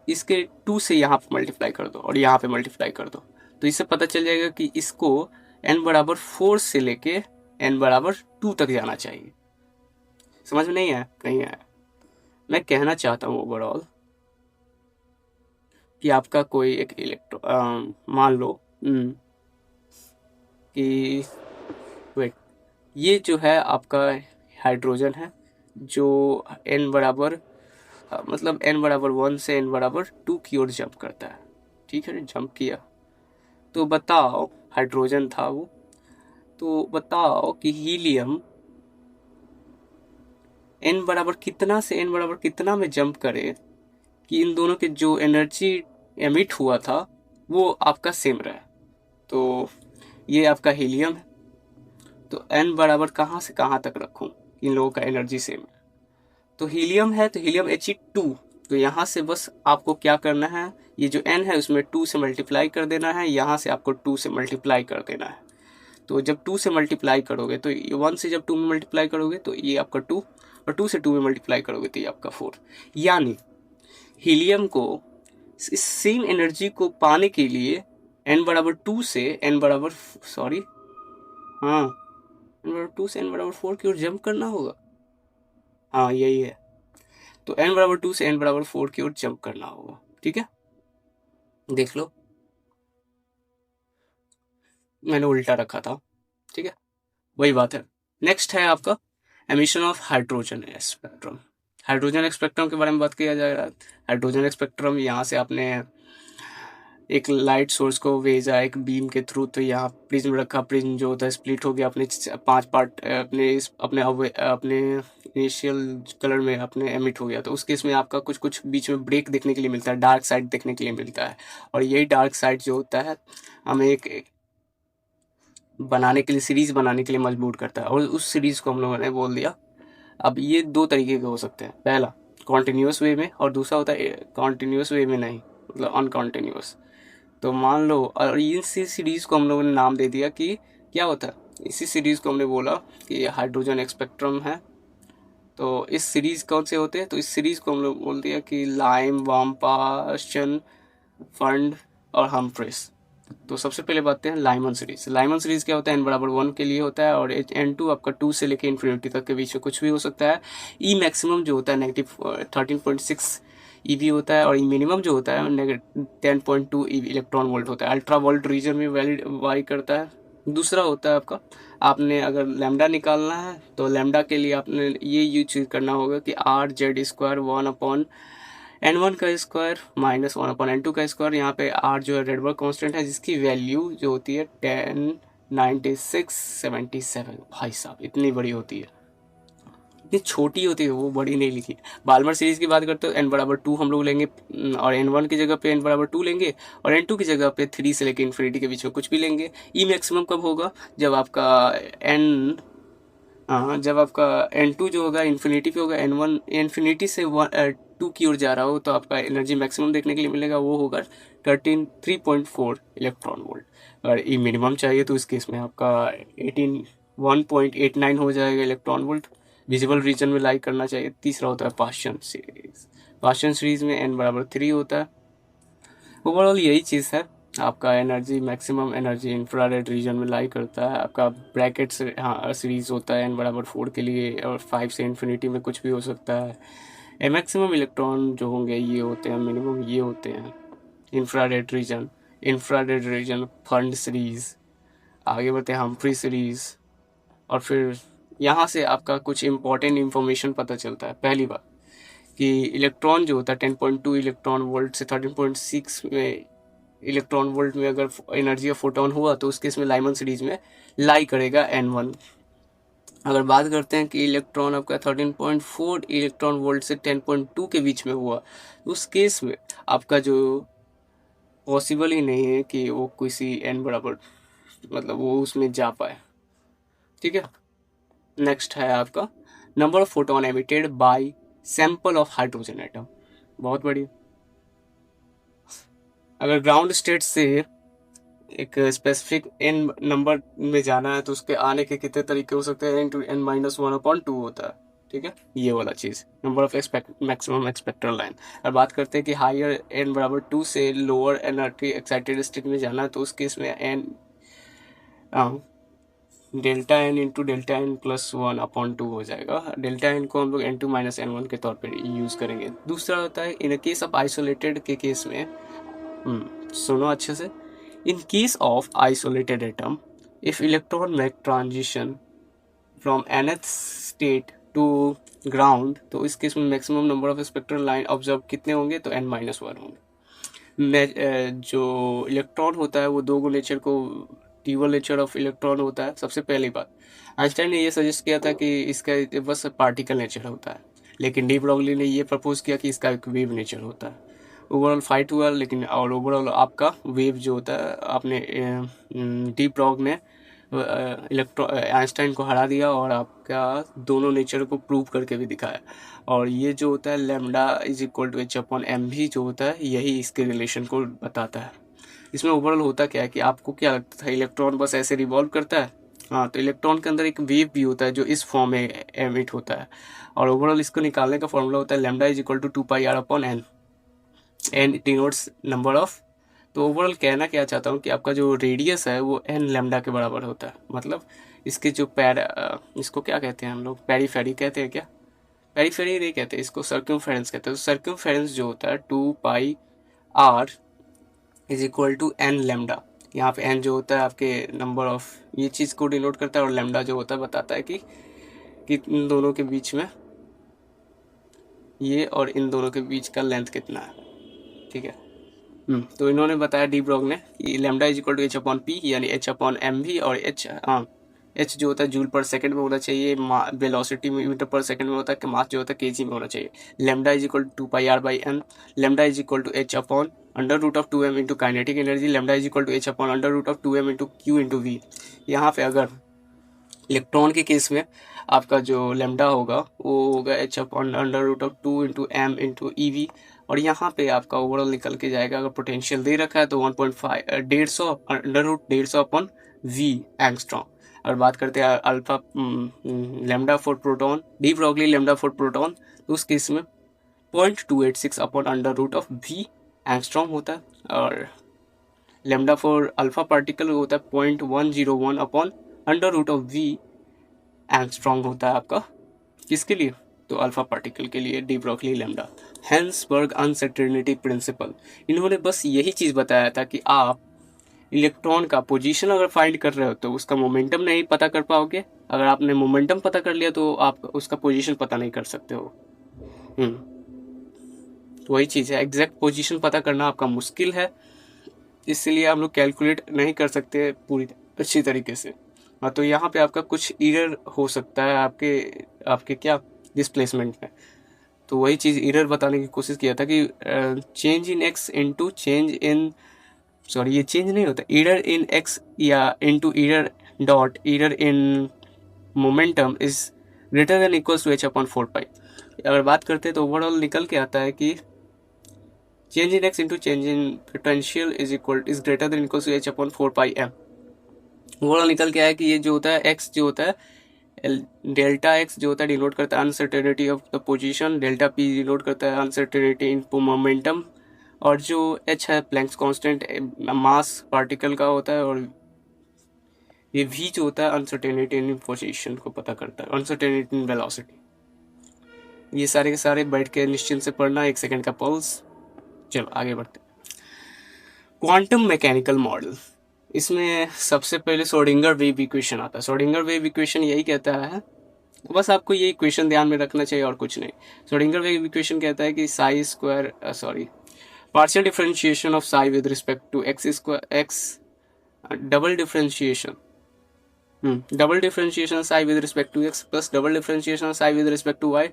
इसके 2 से यहाँ पे मल्टीप्लाई कर दो और यहाँ पे मल्टीप्लाई कर दो, तो इससे पता चल जाएगा कि इसको n बराबर 4 से लेके n बराबर 2 तक जाना चाहिए। समझ में नहीं आया? नहीं आया? मैं कहना चाहता हूँ ओवरऑल कि आपका कोई एक इलेक्ट्रॉन मान लो कि वेट, ये जो है आपका हाइड्रोजन है जो n बराबर मतलब n बराबर 1 से n बराबर 2 की ओर जंप करता है, ठीक है। जंप किया तो बताओ, हाइड्रोजन था वो, तो बताओ कि हीलियम n बराबर कितना से n बराबर कितना में जंप करे कि इन दोनों के जो एनर्जी एमिट हुआ था वो आपका सेम रहे। तो ये आपका हीलियम है, तो n बराबर कहाँ से कहाँ तक रखूं इन लोगों का एनर्जी सेम है। तो हीलियम है तो हीलियम He2, तो यहाँ से बस आपको क्या करना है, ये जो n है उसमें 2 से मल्टीप्लाई कर देना है, यहाँ से आपको 2 से मल्टीप्लाई कर देना है। तो जब 2 से मल्टीप्लाई करोगे तो 1 से जब 2 में मल्टीप्लाई करोगे तो ये आपका 2, और 2 से 2 में मल्टीप्लाई करोगे तो ये आपका 4। यानी हीलियम को इस सेम एनर्जी को पाने के लिए n बराबर 2 से n बराबर n बराबर 2 से n बराबर 4 की ओर जंप करना होगा। हाँ यही है, तो n बराबर 2 से n बराबर 4 की ओर जंप करना होगा, ठीक है। देख लो मैंने उल्टा रखा था, ठीक है, वही बात है। नेक्स्ट है आपका emission of hydrogen spectrum. Hydrogen spectrum के बारे में बात किया जा रहा है। हाइड्रोजन स्पेक्ट्रम यहाँ से आपने एक लाइट सोर्स को भेजा एक बीम के थ्रू, तो यहाँ प्रिज्म रखा, प्रिज्म जो होता है स्प्लिट हो गया अपने 5 पार्ट, अपने इनिशियल कलर में अपने एमिट हो गया। तो उस केस में आपका कुछ कुछ बीच में ब्रेक देखने के लिए मिलता है, डार्क साइड देखने के लिए मिलता है। और यही डार्क साइड जो होता है हमें एक बनाने के लिए, सीरीज बनाने के लिए मजबूर करता है। और उस सीरीज को हम लोगों ने बोल दिया। अब ये 2 तरीके के हो सकते हैं, पहला कॉन्टिन्यूस वे में और दूसरा होता है कॉन्टिन्यूस वे में नहीं, मतलब अनकॉन्टिन्यूस। तो मान लो, और इसी सीरीज को हम लोगों ने नाम दे दिया कि क्या होता है, इसी सीरीज को हमने बोला कि हाइड्रोजन स्पेक्ट्रम है। तो इस सीरीज कौन से होते हैं, तो इस सीरीज को हम लोग बोल दिया कि लाइम, वाम्पाशन, फंड और हम्फ्रेस। तो सबसे पहले बात हैं लाइमन सीरीज। लाइमन सीरीज क्या होता है, n=1 के लिए होता है और n2 आपका 2 से लेकर इन्फिनिटी तक के बीच में कुछ भी हो सकता है। ई मैक्सिमम जो होता है -13.6 EV होता है और ई मिनिमम जो होता है 10.2 इलेक्ट्रॉन वोल्ट होता है। अल्ट्रा वोल्ट रीजन में वैलिड वारी करता है। दूसरा होता है आपका, आपने अगर लैम्डा निकालना है तो लैम्डा के लिए आपने ये यूज करना होगा कि RZ² 1/n1 का स्क्वायर -1/n2 का स्क्वायर। यहाँ पे R जो है रेडबर्ग कांस्टेंट है, जिसकी वैल्यू जो होती है 109677। भाई साहब इतनी बड़ी होती है, इतनी छोटी होती है, वो बड़ी नहीं लिखी। बाल्मर सीरीज की बात करते हो n=2 हम लोग लेंगे और n1 की जगह पे n=2 लेंगे और n2 की जगह पे 3 से लेकर इन्फिनिटी के बीच में कुछ भी लेंगे। ई मैक्सिमम कब होगा, जब आपका जब आपका n2 जो होगा इन्फिनिटी पे होगा, n1 इन्फिनिटी से 2 की ओर जा रहा हो, तो आपका एनर्जी मैक्सिमम देखने के लिए मिलेगा, वो होगा 3.4 इलेक्ट्रॉन वोल्ट। अगर ई मिनिमम चाहिए तो इस केस में आपका 1.89 हो जाएगा इलेक्ट्रॉन वोल्ट। विजिबल रीजन में लाई करना चाहिए। तीसरा होता है पाश्चन सीरीज। पाश्चन सीरीज में n=3 होता है। ओवरऑल यही चीज़ है, आपका energy maximum energy infrared reason में लाई करता है। आपका ब्रैकेट से सीरीज होता है n=4 के लिए और 5 से इन्फिनिटी में कुछ भी हो सकता है। मैक्सिमम इलेक्ट्रॉन जो होंगे ये होते हैं, मिनिमम ये होते हैं। इंफ्रारेड रीजन फंड सीरीज, आगे बढ़ते हैं हम्फ्री सीरीज। और फिर यहाँ से आपका कुछ इंपॉर्टेंट इंफॉर्मेशन पता चलता है। पहली बात कि इलेक्ट्रॉन जो होता है 10.2 इलेक्ट्रॉन वोल्ट से 13.6 में इलेक्ट्रॉन वोल्ट में अगर एनर्जी ऑफ फोटोन हुआ तो उसके इसमें लाइमन सीरीज में लाई करेगा n1। अगर बात करते हैं कि इलेक्ट्रॉन आपका 13.4 इलेक्ट्रॉन वोल्ट से 10.2 के बीच में हुआ, उस केस में आपका जो पॉसिबल ही नहीं है कि वो किसी n बराबर, मतलब वो उसमें जा पाए। ठीक है, नेक्स्ट है आपका number of photon emitted by sample of hydrogen atom. बहुत बढ़िया। अगर ग्राउंड स्टेट से एक स्पेसिफिक n नंबर में जाना है तो उसके आने के कितने तरीके हो सकते हैं, n=1/2 होता है। ठीक है, ये वाला चीज़ नंबर ऑफ मैक्सिमम एक्सपेक्टरल लाइन। और बात करते हैं कि हायर n=2 से लोअर एनर्जी एक्साइटेड स्टेट में जाना है तो उस केस में delta n into delta n plus 1/2 हो जाएगा। डेल्टा n को हम लोग n2-n1 के तौर पर यूज़ करेंगे। दूसरा होता है इन केस ऑफ आइसोलेटेड के केस में, सुनो अच्छे से, in case of isolated atom if electron make transition from nth state to ground, तो इस केस में maximum number of spectral line observe कितने होंगे, तो n-1 होंगे। जो इलेक्ट्रॉन होता है वो दो गो नेचर को, ड्यूअल नेचर ऑफ इलेक्ट्रॉन होता है। सबसे पहली बात, आइंस्टाइन ने ये सजेस्ट किया था कि इसका बस पार्टिकल नेचर होता है, लेकिन डी ब्रॉगली ने ये प्रपोज किया कि इसका एक वेव नेचर होता है। ओवरऑल फाइट हुआ, लेकिन और ओवरऑल आपका वेव जो होता है, आपने डी ब्रॉग ने आइंस्टाइन को हरा दिया और आपका दोनों नेचर को प्रूव करके भी दिखाया। और ये जो होता है λ=h/m भी जो होता है, यही इसके रिलेशन को बताता है। इसमें ओवरऑल होता क्या है कि आपको क्या लगता था, इलेक्ट्रॉन बस ऐसे रिवॉल्व करता है? हाँ, तो इलेक्ट्रॉन के अंदर एक वेव भी होता है जो इस फॉर्म में एमिट होता है। और ओवरऑल इसको निकालने का फॉर्मूला होता है λ=2πr/n। n denotes number of. तो ओवरऑल कहना क्या चाहता हूँ कि आपका जो रेडियस है वो n लैम्डा के बराबर होता है। मतलब इसके जो इसको क्या कहते हैं हम लोग, पेरीफेरी कहते हैं क्या, पेरीफेरी नहीं कहते, इसको सर्कमफेरेंस कहते हैं। तो सर्कमफेरेंस जो होता है 2πr=n लैम्डा। यहाँ पे n जो होता है आपके नंबर ऑफ, ये चीज़ को डिनोट करता है, और लैम्डा जो होता है बताता है कि इन दोनों के बीच में, ये और इन दोनों के बीच का लेंथ कितना है। ठीक है, तो इन्होंने बताया डी ब्रॉग ने कि lambda is equal to H upon P, यानी एच अपॉन एम वी, और एच जो होता है जूल पर सेकंड में होना चाहिए, वेलोसिटी मीटर पर सेकंड में होता है, मास जो होता है केजी में होना चाहिए। Lambda is equal to 2πr/n, lambda is equal to H upon under root of 2m into kinetic energy, lambda is equal to H upon under root of 2m into Q into V. यहाँ पे अगर electron के case में आपका जो lambda होगा वो होगा H upon under root of 2 into M into E V, और यहाँ पे आपका ओवरऑल निकल के जाएगा, अगर पोटेंशियल दे रखा है तो 1.5 150 under root 150 upon V angstrom. अगर बात करते हैं alpha lambda for proton, de Broglie lambda for proton, तो उस केस में 0.286 upon under root of V angstrom होता है, और लैम्डा फॉर अल्फा पार्टिकल होता है 0.101 upon under root of V angstrom होता है आपका, किसके लिए, तो अल्फा पार्टिकल के लिए, de Broglie lambda. Heisenberg uncertainty principle, इन्होंने बस यही चीज़ बताया था कि आप इलेक्ट्रॉन का पोजीशन अगर फाइंड कर रहे हो तो उसका मोमेंटम नहीं पता कर पाओगे, अगर आपने मोमेंटम पता कर लिया तो आप उसका पोजीशन पता नहीं कर सकते हो। तो वही चीज़ है, एग्जैक्ट पोजीशन पता करना आपका मुश्किल है, इसलिए हम लोग कैलकुलेट नहीं कर सकते पूरी अच्छी तरीके से। हाँ, तो यहाँ पे आपका कुछ एरर हो सकता है आपके क्या डिस्प्लेसमेंट में, तो वही चीज़ एरर बताने की कोशिश किया था कि change in X into change in, sorry ये चेंज नहीं होता, एरर इन एक्स या into error dot error in momentum is greater than equals to H upon 4π। अगर बात करते हैं तो ओवरऑल निकल के आता है कि change in X into change in potential is greater than equals to H upon 4πm। Overall निकल के आया कि ये जो होता है एक्स जो होता है डेल्टा एक्स जो होता है डिनोट करता है uncertainty of the position, delta P denote करता है अनसर्टेनिटी इन मोमेंटम, और जो एच है प्लैंक्स कांस्टेंट मास पार्टिकल का होता है, और ये वी जो होता है अनसर्टेनिटी इन पोजीशन को पता करता है, अनसर्टेनिटी इन वेलोसिटी। ये सारे के सारे बैठ के निश्चिंत से पढ़ना, 1 सेकंड का पल्स। चलो आगे बढ़ते हैं। क्वांटम मैकेनिकल मॉडल, इसमें सबसे पहले श्रोडिंगर वेव इक्वेशन आता है। श्रोडिंगर वेव इक्वेशन यही कहता है, बस आपको ये इक्वेशन ध्यान में रखना चाहिए और कुछ नहीं। श्रोडिंगर वेव इक्वेशन कहता है कि psi square partial differentiation of psi with respect to X double differentiation psi with respect to X plus double differentiation psi with respect to Y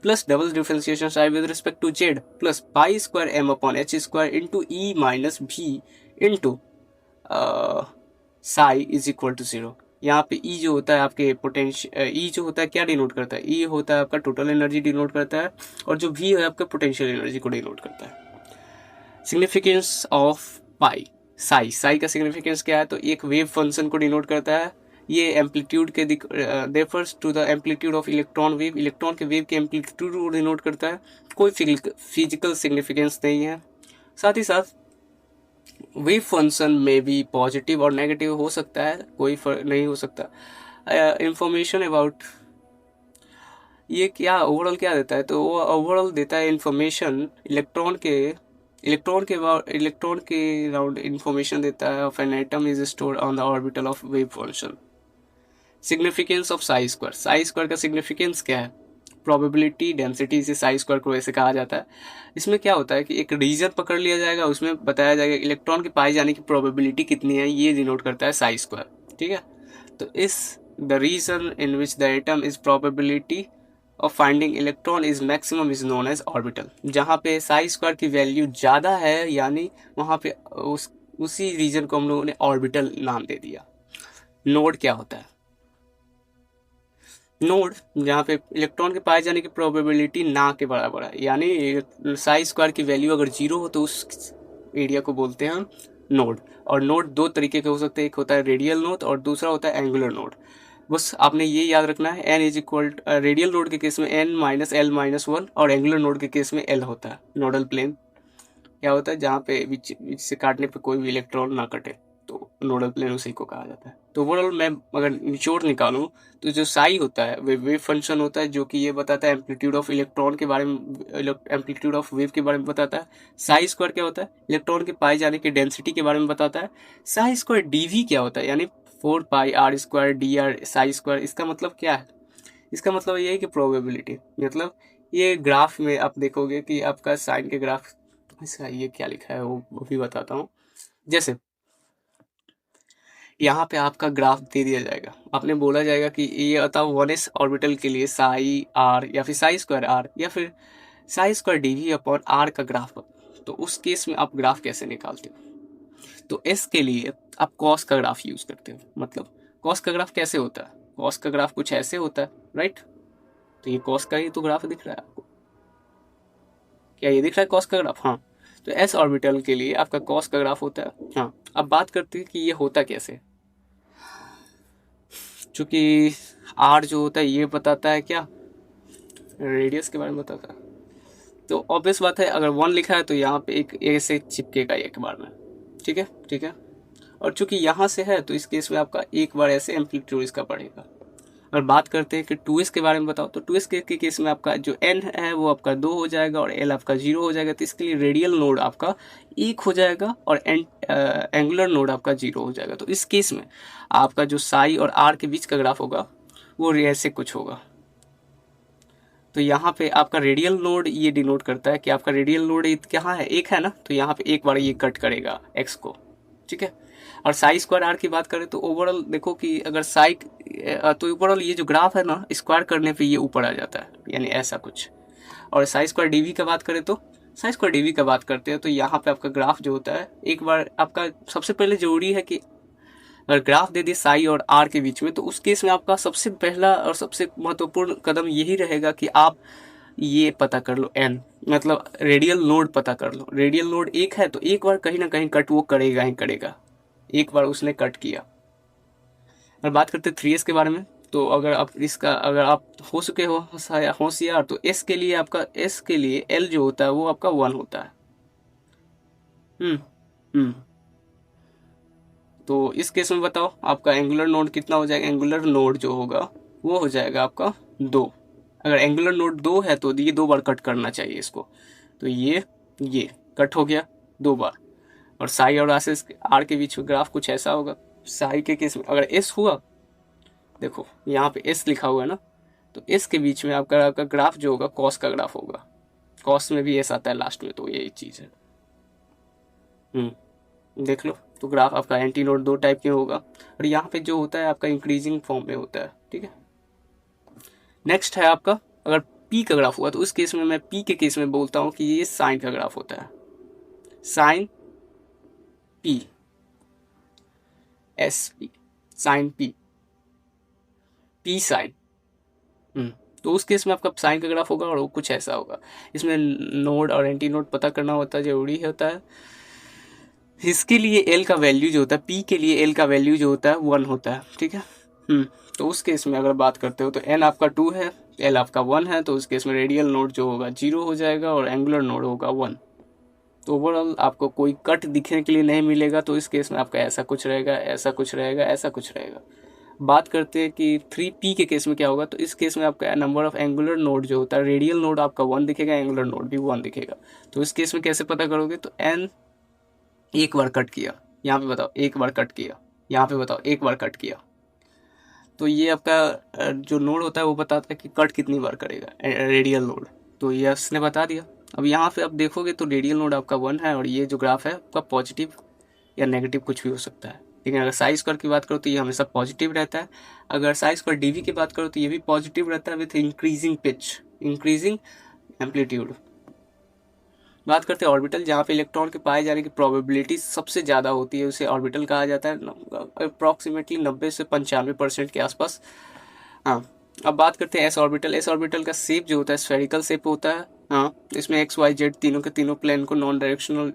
plus double differentiation psi with respect to Z plus pi square M upon H square into E minus V into psi is equal to 0। यहाँ पे ई जो होता है आपके potential, ई जो होता है क्या डिनोट करता है, ई होता है आपका टोटल एनर्जी डिनोट करता है, और जो वी है आपका पोटेंशियल एनर्जी को डिनोट करता है। सिग्निफिकेंस ऑफ पाई साई का सिग्निफिकेंस क्या है, तो एक वेव फंक्शन को डिनोट करता है, ये एम्पलीट्यूड के refers to the amplitude of electron wave, electron के वेव के एम्पलीट्यूड को डिनोट करता है, कोई फिजिकल सिग्निफिकेंस नहीं है। साथ ही साथ वेव फंक्शन में भी पॉजिटिव और नेगेटिव हो सकता है, कोई फर्क नहीं हो सकता। इंफॉर्मेशन अबाउट ये क्या ओवरऑल क्या देता है, तो वो ओवरऑल देता है इंफॉर्मेशन इलेक्ट्रॉन के अराउंड इंफॉर्मेशन देता है of an atom is stored on the orbital of wave function. Significance of Sai square का सिग्निफिकेंस क्या है, प्रोबेबिलिटी डेंसिटी से साई स्क्वायर को ऐसे कहा जाता है। इसमें क्या होता है कि एक रीजन पकड़ लिया जाएगा, उसमें बताया जाएगा इलेक्ट्रॉन के पाए जाने की प्रोबेबिलिटी कितनी है, ये डिनोट करता है साई स्क्वायर। ठीक है, तो इस the region in which the atom is probability of finding electron is maximum is known as orbital. जहाँ पे साई स्क्वायर की वैल्यू ज़्यादा है, यानी वहाँ पे उसी रीजन को हम लोगों ने ऑर्बिटल नाम दे दिया। नोड क्या होता है, नोड जहाँ पे इलेक्ट्रॉन के पाए जाने की प्रोबेबिलिटी ना के बराबर है, यानी साई स्क्वायर की वैल्यू अगर 0 हो तो उस एरिया को बोलते हैं हम नोड। और नोड दो तरीके के हो सकते हैं, एक होता है रेडियल नोड और दूसरा होता है एंगुलर नोड। बस आपने ये याद रखना है, N is equal radial node के केस में एन माइनस एल माइनस 1 और एंगुलर नोड के केस में एल होता है। नोडल प्लेन क्या होता है, जहाँ पे बीच से काटने पे कोई भी इलेक्ट्रॉन ना कटे, तो नोडल प्लेन उसी को कहा जाता है। तो ओवरऑल मैं अगर निचोड़ निकालूं तो जो साई होता है वेव फंक्शन होता है, जो कि ये बताता है एम्पलीट्यूड ऑफ इलेक्ट्रॉन के बारे में, एम्पलीट्यूड ऑफ वेव के बारे में बताता है। साई स्क्वायर क्या होता है, इलेक्ट्रॉन के पाए जाने की डेंसिटी के बारे में बताता है। साई स्क्वायर डीवी क्या होता है, यानी 4πr² dr साई स्क्वायर। इसका मतलब क्या है, इसका मतलब ये है कि प्रोबेबिलिटी, मतलब ये ग्राफ में आप देखोगे कि आपका साइन के ग्राफ इसका ये क्या लिखा है वो भी बताता हूँ। जैसे यहाँ पे आपका ग्राफ दे दिया जाएगा, आपने बोला जाएगा कि ये बताओ 1s ऑर्बिटल के लिए साई आर या फिर साई स्क्वायर आर या फिर psi square DV upon R का ग्राफ। तो उस केस में आप ग्राफ कैसे निकालते हो? तो एस के लिए आप कॉस का ग्राफ यूज करते हो। मतलब कॉस का ग्राफ कैसे होता है? कॉस का ग्राफ कुछ ऐसे होता है, राइट? तो ये कॉस का ही तो ग्राफ दिख रहा है आपको। क्या ये दिख रहा है कॉस का ग्राफ? हाँ। तो एस ऑर्बिटल के लिए आपका कॉस का ग्राफ होता है। हाँ, अब बात करते हैं कि ये होता कैसे। चूंकि आर जो होता है ये बताता है क्या, रेडियस के बारे में बताता है। तो ऑब्वियस बात है, अगर 1 लिखा है तो यहाँ पे एक ऐसे चिपकेगा एक बार में। ठीक है, ठीक है। और चूंकि यहाँ से है तो इस केस में आपका एक बार ऐसे एम्पलीट्यूड इसका बढ़ेगा। और बात करते हैं कि 2s के बारे में बताओ, तो 2s के केस में आपका जो n है वो आपका 2 हो जाएगा और l आपका 0 हो जाएगा। तो इसके लिए रेडियल नोड आपका 1 हो जाएगा और एंगुलर नोड आपका 0 हो जाएगा। तो इस केस में आपका जो साई और r के बीच का ग्राफ होगा वो ऐसे कुछ होगा। तो यहाँ पे आपका रेडियल नोड ये डिनोट करता है कि आपका रेडियल नोड कहाँ है, एक है ना, तो यहाँ पे एक बार ये कट करेगा x को। ठीक है। और साई स्क्वायर आर की बात करें तो ओवरऑल देखो कि अगर साई तो ओवरऑल ये जो ग्राफ है ना, स्क्वायर करने पे ये ऊपर आ जाता है, यानी ऐसा कुछ। और साई स्क्वायर डीवी का बात करें तो साई स्क्वायर डीवी का बात करते हैं तो यहाँ पे आपका ग्राफ जो होता है, एक बार आपका सबसे पहले जरूरी है कि अगर ग्राफ दे दिए साई और आर के बीच में, तो उस केस में आपका सबसे पहला और सबसे महत्वपूर्ण कदम यही रहेगा कि आप ये पता कर लो एन, मतलब रेडियल नोड पता कर लो। रेडियल नोड एक है तो एक बार कहीं ना कहीं कट वो करेगा ही करेगा, एक बार उसने कट किया। और बात करते 3s के बारे में, तो अगर आप हो चुके हो होशियार, तो s के लिए आपका s के लिए l जो होता है वो आपका 1 होता है। हम्म हम्म तो इस केस में बताओ आपका एंगुलर नोड कितना हो जाएगा? एंगुलर नोड जो होगा वो हो जाएगा आपका 2। अगर एंगुलर नोड 2 है तो ये 2 बार कट करना चाहिए इसको। तो ये कट हो गया 2 बार। और साई और आर के बीच में ग्राफ कुछ ऐसा होगा। साई के केस में अगर एस हुआ, देखो यहाँ पे एस लिखा हुआ है ना, तो एस के बीच में आपका ग्राफ जो होगा कॉस का ग्राफ होगा। कॉस में भी एस आता है लास्ट में, तो यही चीज़ है। देख लो, तो ग्राफ आपका एंटी नोड 2 टाइप के होगा और यहाँ पे जो होता है आपका इंक्रीजिंग फॉर्म में होता है। ठीक है। नेक्स्ट है आपका, अगर पी का ग्राफ हुआ तो उस केस में मैं पी के केस में बोलता हूँ कि ये साइन का ग्राफ होता है। Sine P, S P, sine P, P sine. तो उस केस में आपका साइन का ग्राफ होगा और वो कुछ ऐसा होगा। इसमें नोड और एंटी नोड पता करना होता जरूरी होता है। इसके लिए एल का वैल्यू जो होता है, पी के लिए एल का वैल्यू जो होता है 1 होता है। ठीक है। तो उस केस में अगर बात करते हो तो एन आपका 2 है, एल आपका 1 है, तो उस केस में रेडियल नोड जो होगा 0 हो जाएगा और एंगुलर नोड होगा 1। तो ओवरऑल आपको कोई कट दिखने के लिए नहीं मिलेगा। तो इस केस में आपका ऐसा कुछ रहेगा, ऐसा कुछ रहेगा, ऐसा कुछ रहेगा। बात करते हैं कि 3p के केस में क्या होगा, तो इस केस में आपका नंबर ऑफ एंगुलर नोड जो होता है, रेडियल नोड आपका 1 दिखेगा, एंगुलर नोड भी 1 दिखेगा। तो इस केस में कैसे पता करोगे, तो n एक बार कट किया, यहाँ पे बताओ एक बार कट किया, यहाँ पे बताओ एक बार कट किया, तो ये आपका जो नोड होता है वो बताता है कि कट कितनी बार करेगा रेडियल नोड। तो ये इसने बता दिया। अब यहाँ पे आप देखोगे तो रेडियल नोड आपका 1 है और ये जो ग्राफ है आपका पॉजिटिव या नेगेटिव कुछ भी हो सकता है। लेकिन अगर साई स्क्वायर की बात करो तो ये हमेशा पॉजिटिव रहता है। अगर साई स्क्वायर डीवी की बात करो तो ये भी पॉजिटिव रहता है with increasing pitch, increasing amplitude. बात करते हैं ऑर्बिटल, जहाँ पे इलेक्ट्रॉन के पाए जाने की प्रोबेबिलिटी सबसे ज़्यादा होती है, उसे ऑर्बिटल कहा जाता है, अप्रॉक्सीमेटली 90 से 95% के आसपास। हाँ, अब बात करते हैं एस ऑर्बिटल। एस ऑर्बिटल का शेप जो होता है स्फेरिकल शेप होता है। हाँ, इसमें एक्स वाई जेड तीनों के तीनों प्लेन को non directional.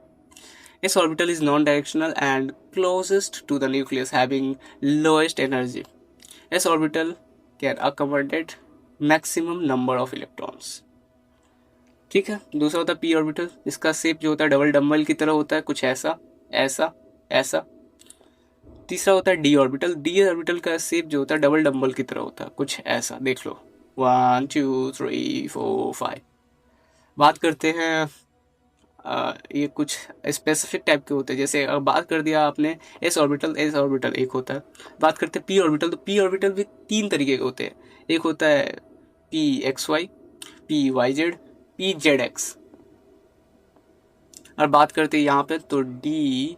S orbital is non directional and closest to the nucleus having lowest energy. S orbital can accommodate maximum number of electrons. ठीक है। दूसरा होता है पी ऑर्बिटल, इसका शेप जो होता है डबल डम्बल की तरह होता है, कुछ ऐसा ऐसा ऐसा। तीसरा होता है डी ऑर्बिटल। डी ऑर्बिटल का शेप जो होता है डबल डम्बल की तरह होता है, कुछ ऐसा। देख लो 1 2 3 4 5। बात करते हैं ये कुछ स्पेसिफिक टाइप के होते हैं। जैसे बात कर दिया आपने एस ऑर्बिटल, एस ऑर्बिटल एक होता है। बात करते हैं पी ऑर्बिटल, तो पी ऑर्बिटल भी 3 तरीके के होते हैं। एक होता है P X Y, P Y Z, P Z X. और बात करते हैं यहाँ पे तो D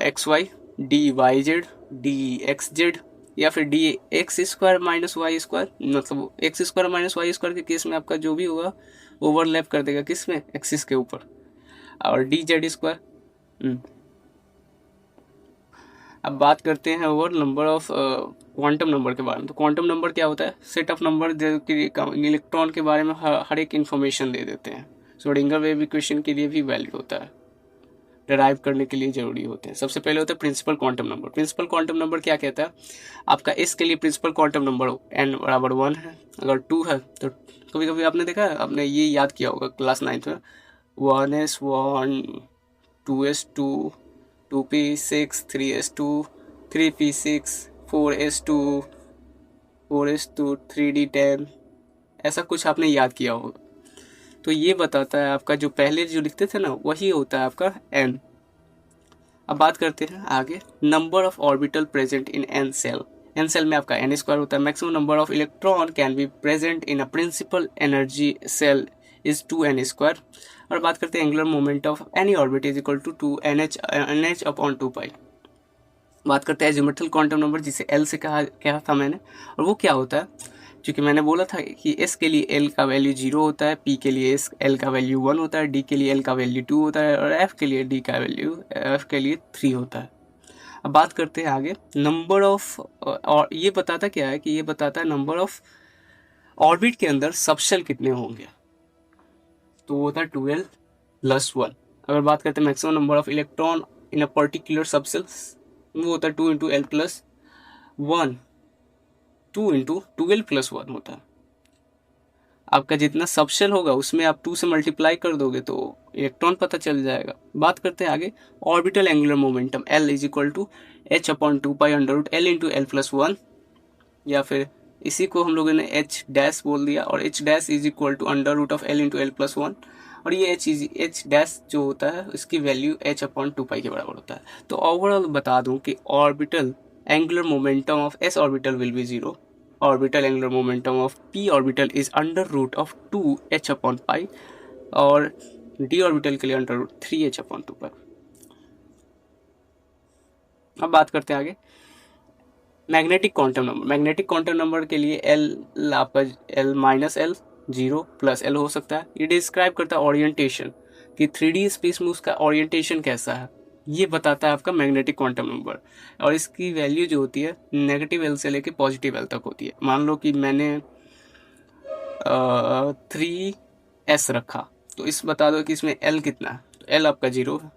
X Y, D Y Z, D X Z, या फिर D X square minus Y square, मतलब X square minus Y square के केस में आपका जो भी होगा ओवरलैप कर देगा किस में, एक्सिस के ऊपर, और डी जेड स्क्वायर। अब बात करते हैं over number of quantum number के बारे में। तो क्वांटम नंबर क्या होता है, सेट ऑफ नंबर जो कि इलेक्ट्रॉन के बारे में हर एक इन्फॉर्मेशन दे देते हैं। श्रोडिंगर वेव इक्वेशन के लिए भी वैलिड होता है, डिराइव करने के लिए जरूरी होते हैं। सबसे पहले होता है principal quantum number. Principal quantum number क्या कहता है, आपका एस के लिए प्रिंसिपल क्वांटम नंबर n बराबर 1 है, अगर 2 है तो कभी कभी आपने देखा है, आपने ये याद किया होगा क्लास 9 में, 1s1, 2s2, 2p6, 3s2, 3p6, 4s2, 4s2, 3d10, ऐसा कुछ आपने याद किया होगा। तो ये बताता है आपका जो पहले जो लिखते थे ना वही होता है आपका n। अब बात करते हैं आगे, number of orbital present in n shell. n shell में आपका n स्क्वायर होता है। Maximum number of electron can be present in a principal energy shell is 2n square. और बात करते हैं angular moment of any orbit is equal to nh upon 2 pi. बात करते हैं ज्योमेट्रिकल क्वांटम नंबर, जिसे L से कहा था मैंने, और वो क्या होता है, क्योंकि मैंने बोला था कि S के लिए L का वैल्यू 0 होता है, P के लिए L का वैल्यू 1 होता है, D के लिए L का वैल्यू 2 होता है, और F के लिए D का वैल्यू F के लिए 3 होता है। अब बात करते हैं आगे नंबर ऑफ, और ये बताता क्या है कि ये बताता है नंबर ऑफ ऑर्बिट के अंदर सबशेल कितने होंगे, तो वो होता है 2l+1। अगर बात करते हैं maximum number of electron in a particular subshell, वो होता है 2 इंटू l+1, 2 इंटू 2l+1 होता है। आपका जितना सबशेल होगा उसमें आप 2 से मल्टीप्लाई कर दोगे तो इलेक्ट्रॉन पता चल जाएगा। बात करते हैं आगे orbital angular momentum, L is equal to h upon 2 pi under root L into l+1, या फिर इसी को हम लोगों ने h डैश बोल दिया, और h dash is equal to under root of L into l+1, और ये h डैश जो होता है इसकी वैल्यू h अपॉन 2 पाई के बराबर होता है। तो ओवरऑल बता दूं कि orbital angular momentum of s orbital will be 0, orbital angular momentum of p orbital is under root of 2h upon pi, और d ऑर्बिटल के लिए अंडर रूट 3h अपॉन 2 पाई। अब बात करते हैं आगे magnetic quantum number. Magnetic quantum number के लिए L आपका L-L 0 प्लस L हो सकता है। ये डिस्क्राइब करता है ओरिएंटेशन कि 3D स्पेस में उसका ओरिएंटेशन कैसा है, ये बताता है आपका मैग्नेटिक क्वांटम नंबर। और इसकी वैल्यू जो होती है नेगेटिव L से लेके पॉजिटिव L तक होती है। मान लो कि मैंने 3s रखा, तो इस बता दो कि इसमें L कितना है, तो L आपका 0 है,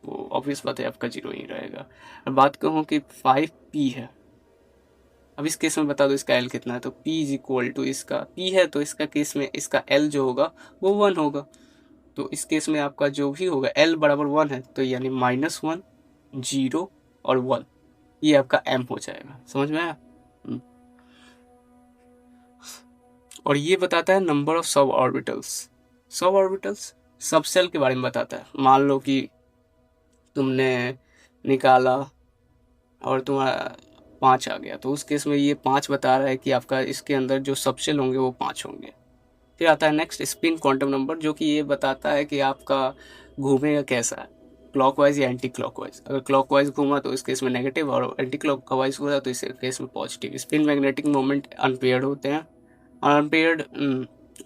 तो ऑब्वियस बात है आपका 0 ही रहेगा। और बात कहूँ कि 5p है, अब इस केस में बता दो इसका L कितना है, तो P इज इक्वल टू इसका P है तो इसका केस में इसका L जो होगा वो 1 होगा। तो इस केस में आपका जो भी होगा L बराबर 1 है, तो यानी -1, 0 और 1, ये आपका M हो जाएगा। समझ में आया? और ये बताता है number of sub orbitals. Sub orbitals subshell के बारे में बताता है। मान लो कि तुमने निकाला और तुम्हारा 5 आ गया, तो उस केस में ये 5 बता रहा है कि आपका इसके अंदर जो सबशेल होंगे वो 5 होंगे। फिर आता है नेक्स्ट स्पिन क्वांटम नंबर, जो कि ये बताता है कि आपका घूमेगा कैसा है, क्लॉकवाइज या एंटी क्लॉकवाइज। अगर क्लॉकवाइज घूमा तो इस केस में नेगेटिव, और एंटी क्लॉकवाइज हुआ तो इस केस में positive. Spin magnetic moment unpaired होते हैं। Unpaired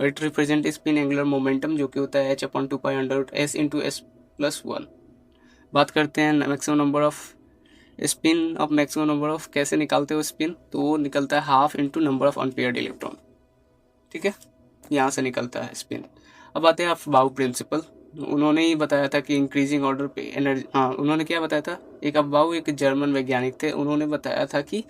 it represent spin angular momentum, जो कि होता है h upon 2 pi under root s into s+1। बात करते हैं maximum number of spin of maximum number of, कैसे निकालते हो स्पिन, तो वो निकलता है half into number of unpaired electron. ठीक है, यहाँ से निकलता है स्पिन। अब आते हैं अफबाउ प्रिंसिपल। उन्होंने ही बताया था कि इंक्रीजिंग ऑर्डर पे एनर्जी, उन्होंने क्या बताया था, एक अफबाउ एक जर्मन वैज्ञानिक थे, उन्होंने बताया था कि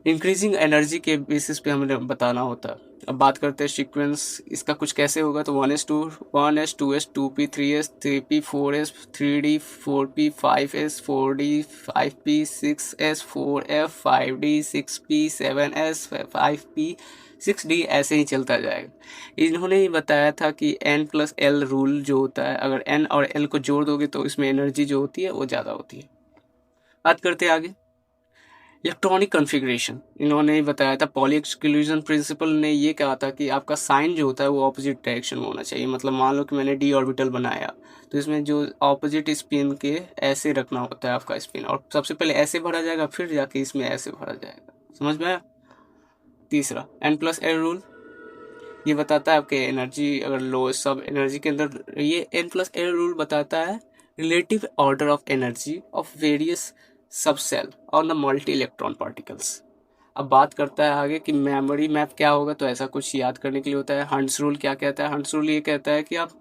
इंक्रीजिंग एनर्जी के बेसिस पे हमें बताना होता है। अब बात करते हैं सीक्वेंस इसका कुछ कैसे होगा, तो 1s2, 1s, 2s, 2p, 3s, 3p, 4s, 3d, 4p, 5s, 4d, 5p, 6s, 4f, 5d, 6p, 7s, 5p, 6d, ऐसे ही चलता जाएगा। इन्होंने ही बताया था कि n+l रूल जो होता है, अगर n और l को जोड़ दोगे तो इसमें एनर्जी जो होती है वो ज़्यादा होती है। बात करते हैं आगे इलेक्ट्रॉनिक कॉन्फ़िगरेशन इन्होंने ही बताया था। पॉली एक्सक्लूजन प्रिंसिपल ने ये कहा था कि आपका साइन जो होता है वो ऑपोजिट डायरेक्शन में होना चाहिए। मतलब मान लो कि मैंने डी ऑर्बिटल बनाया, तो इसमें जो ऑपोजिट स्पिन के ऐसे रखना होता है आपका स्पिन, और सबसे पहले ऐसे भरा जाएगा, फिर जाके इसमें ऐसे भरा जाएगा। समझ में आया? तीसरा n+l रूल, ये बताता है आपके एनर्जी अगर लो सब एनर्जी के अंदर, ये n+l रूल बताता है relative order of energy of various sub shell on the multi electron particles. अब बात करता है आगे कि मेमोरी मैप क्या होगा, तो ऐसा कुछ याद करने के लिए होता है। हंट्स रूल क्या कहता है? हंट्स रूल ये कहता है कि आप,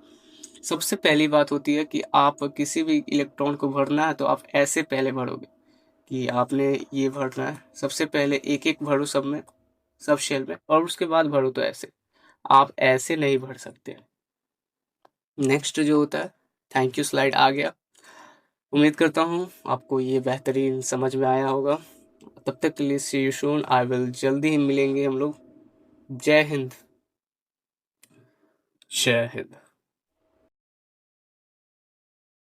सबसे पहली बात होती है कि आप किसी भी इलेक्ट्रॉन को भरना है तो आप ऐसे पहले भरोगे कि आपने ये भरना है, सबसे पहले एक एक भरो सब में, सब शेल में, और उसके बाद भरो। तो ऐसे आप ऐसे नहीं भर सकते। नेक्स्ट जो होता है, थैंक यू स्लाइड आ गया। उम्मीद करता हूँ आपको ये बेहतरीन समझ में आया होगा। तब तक के लिए सी यू सून, आई विल, जल्दी ही मिलेंगे हम लोग। जय हिंद। जय हिंद।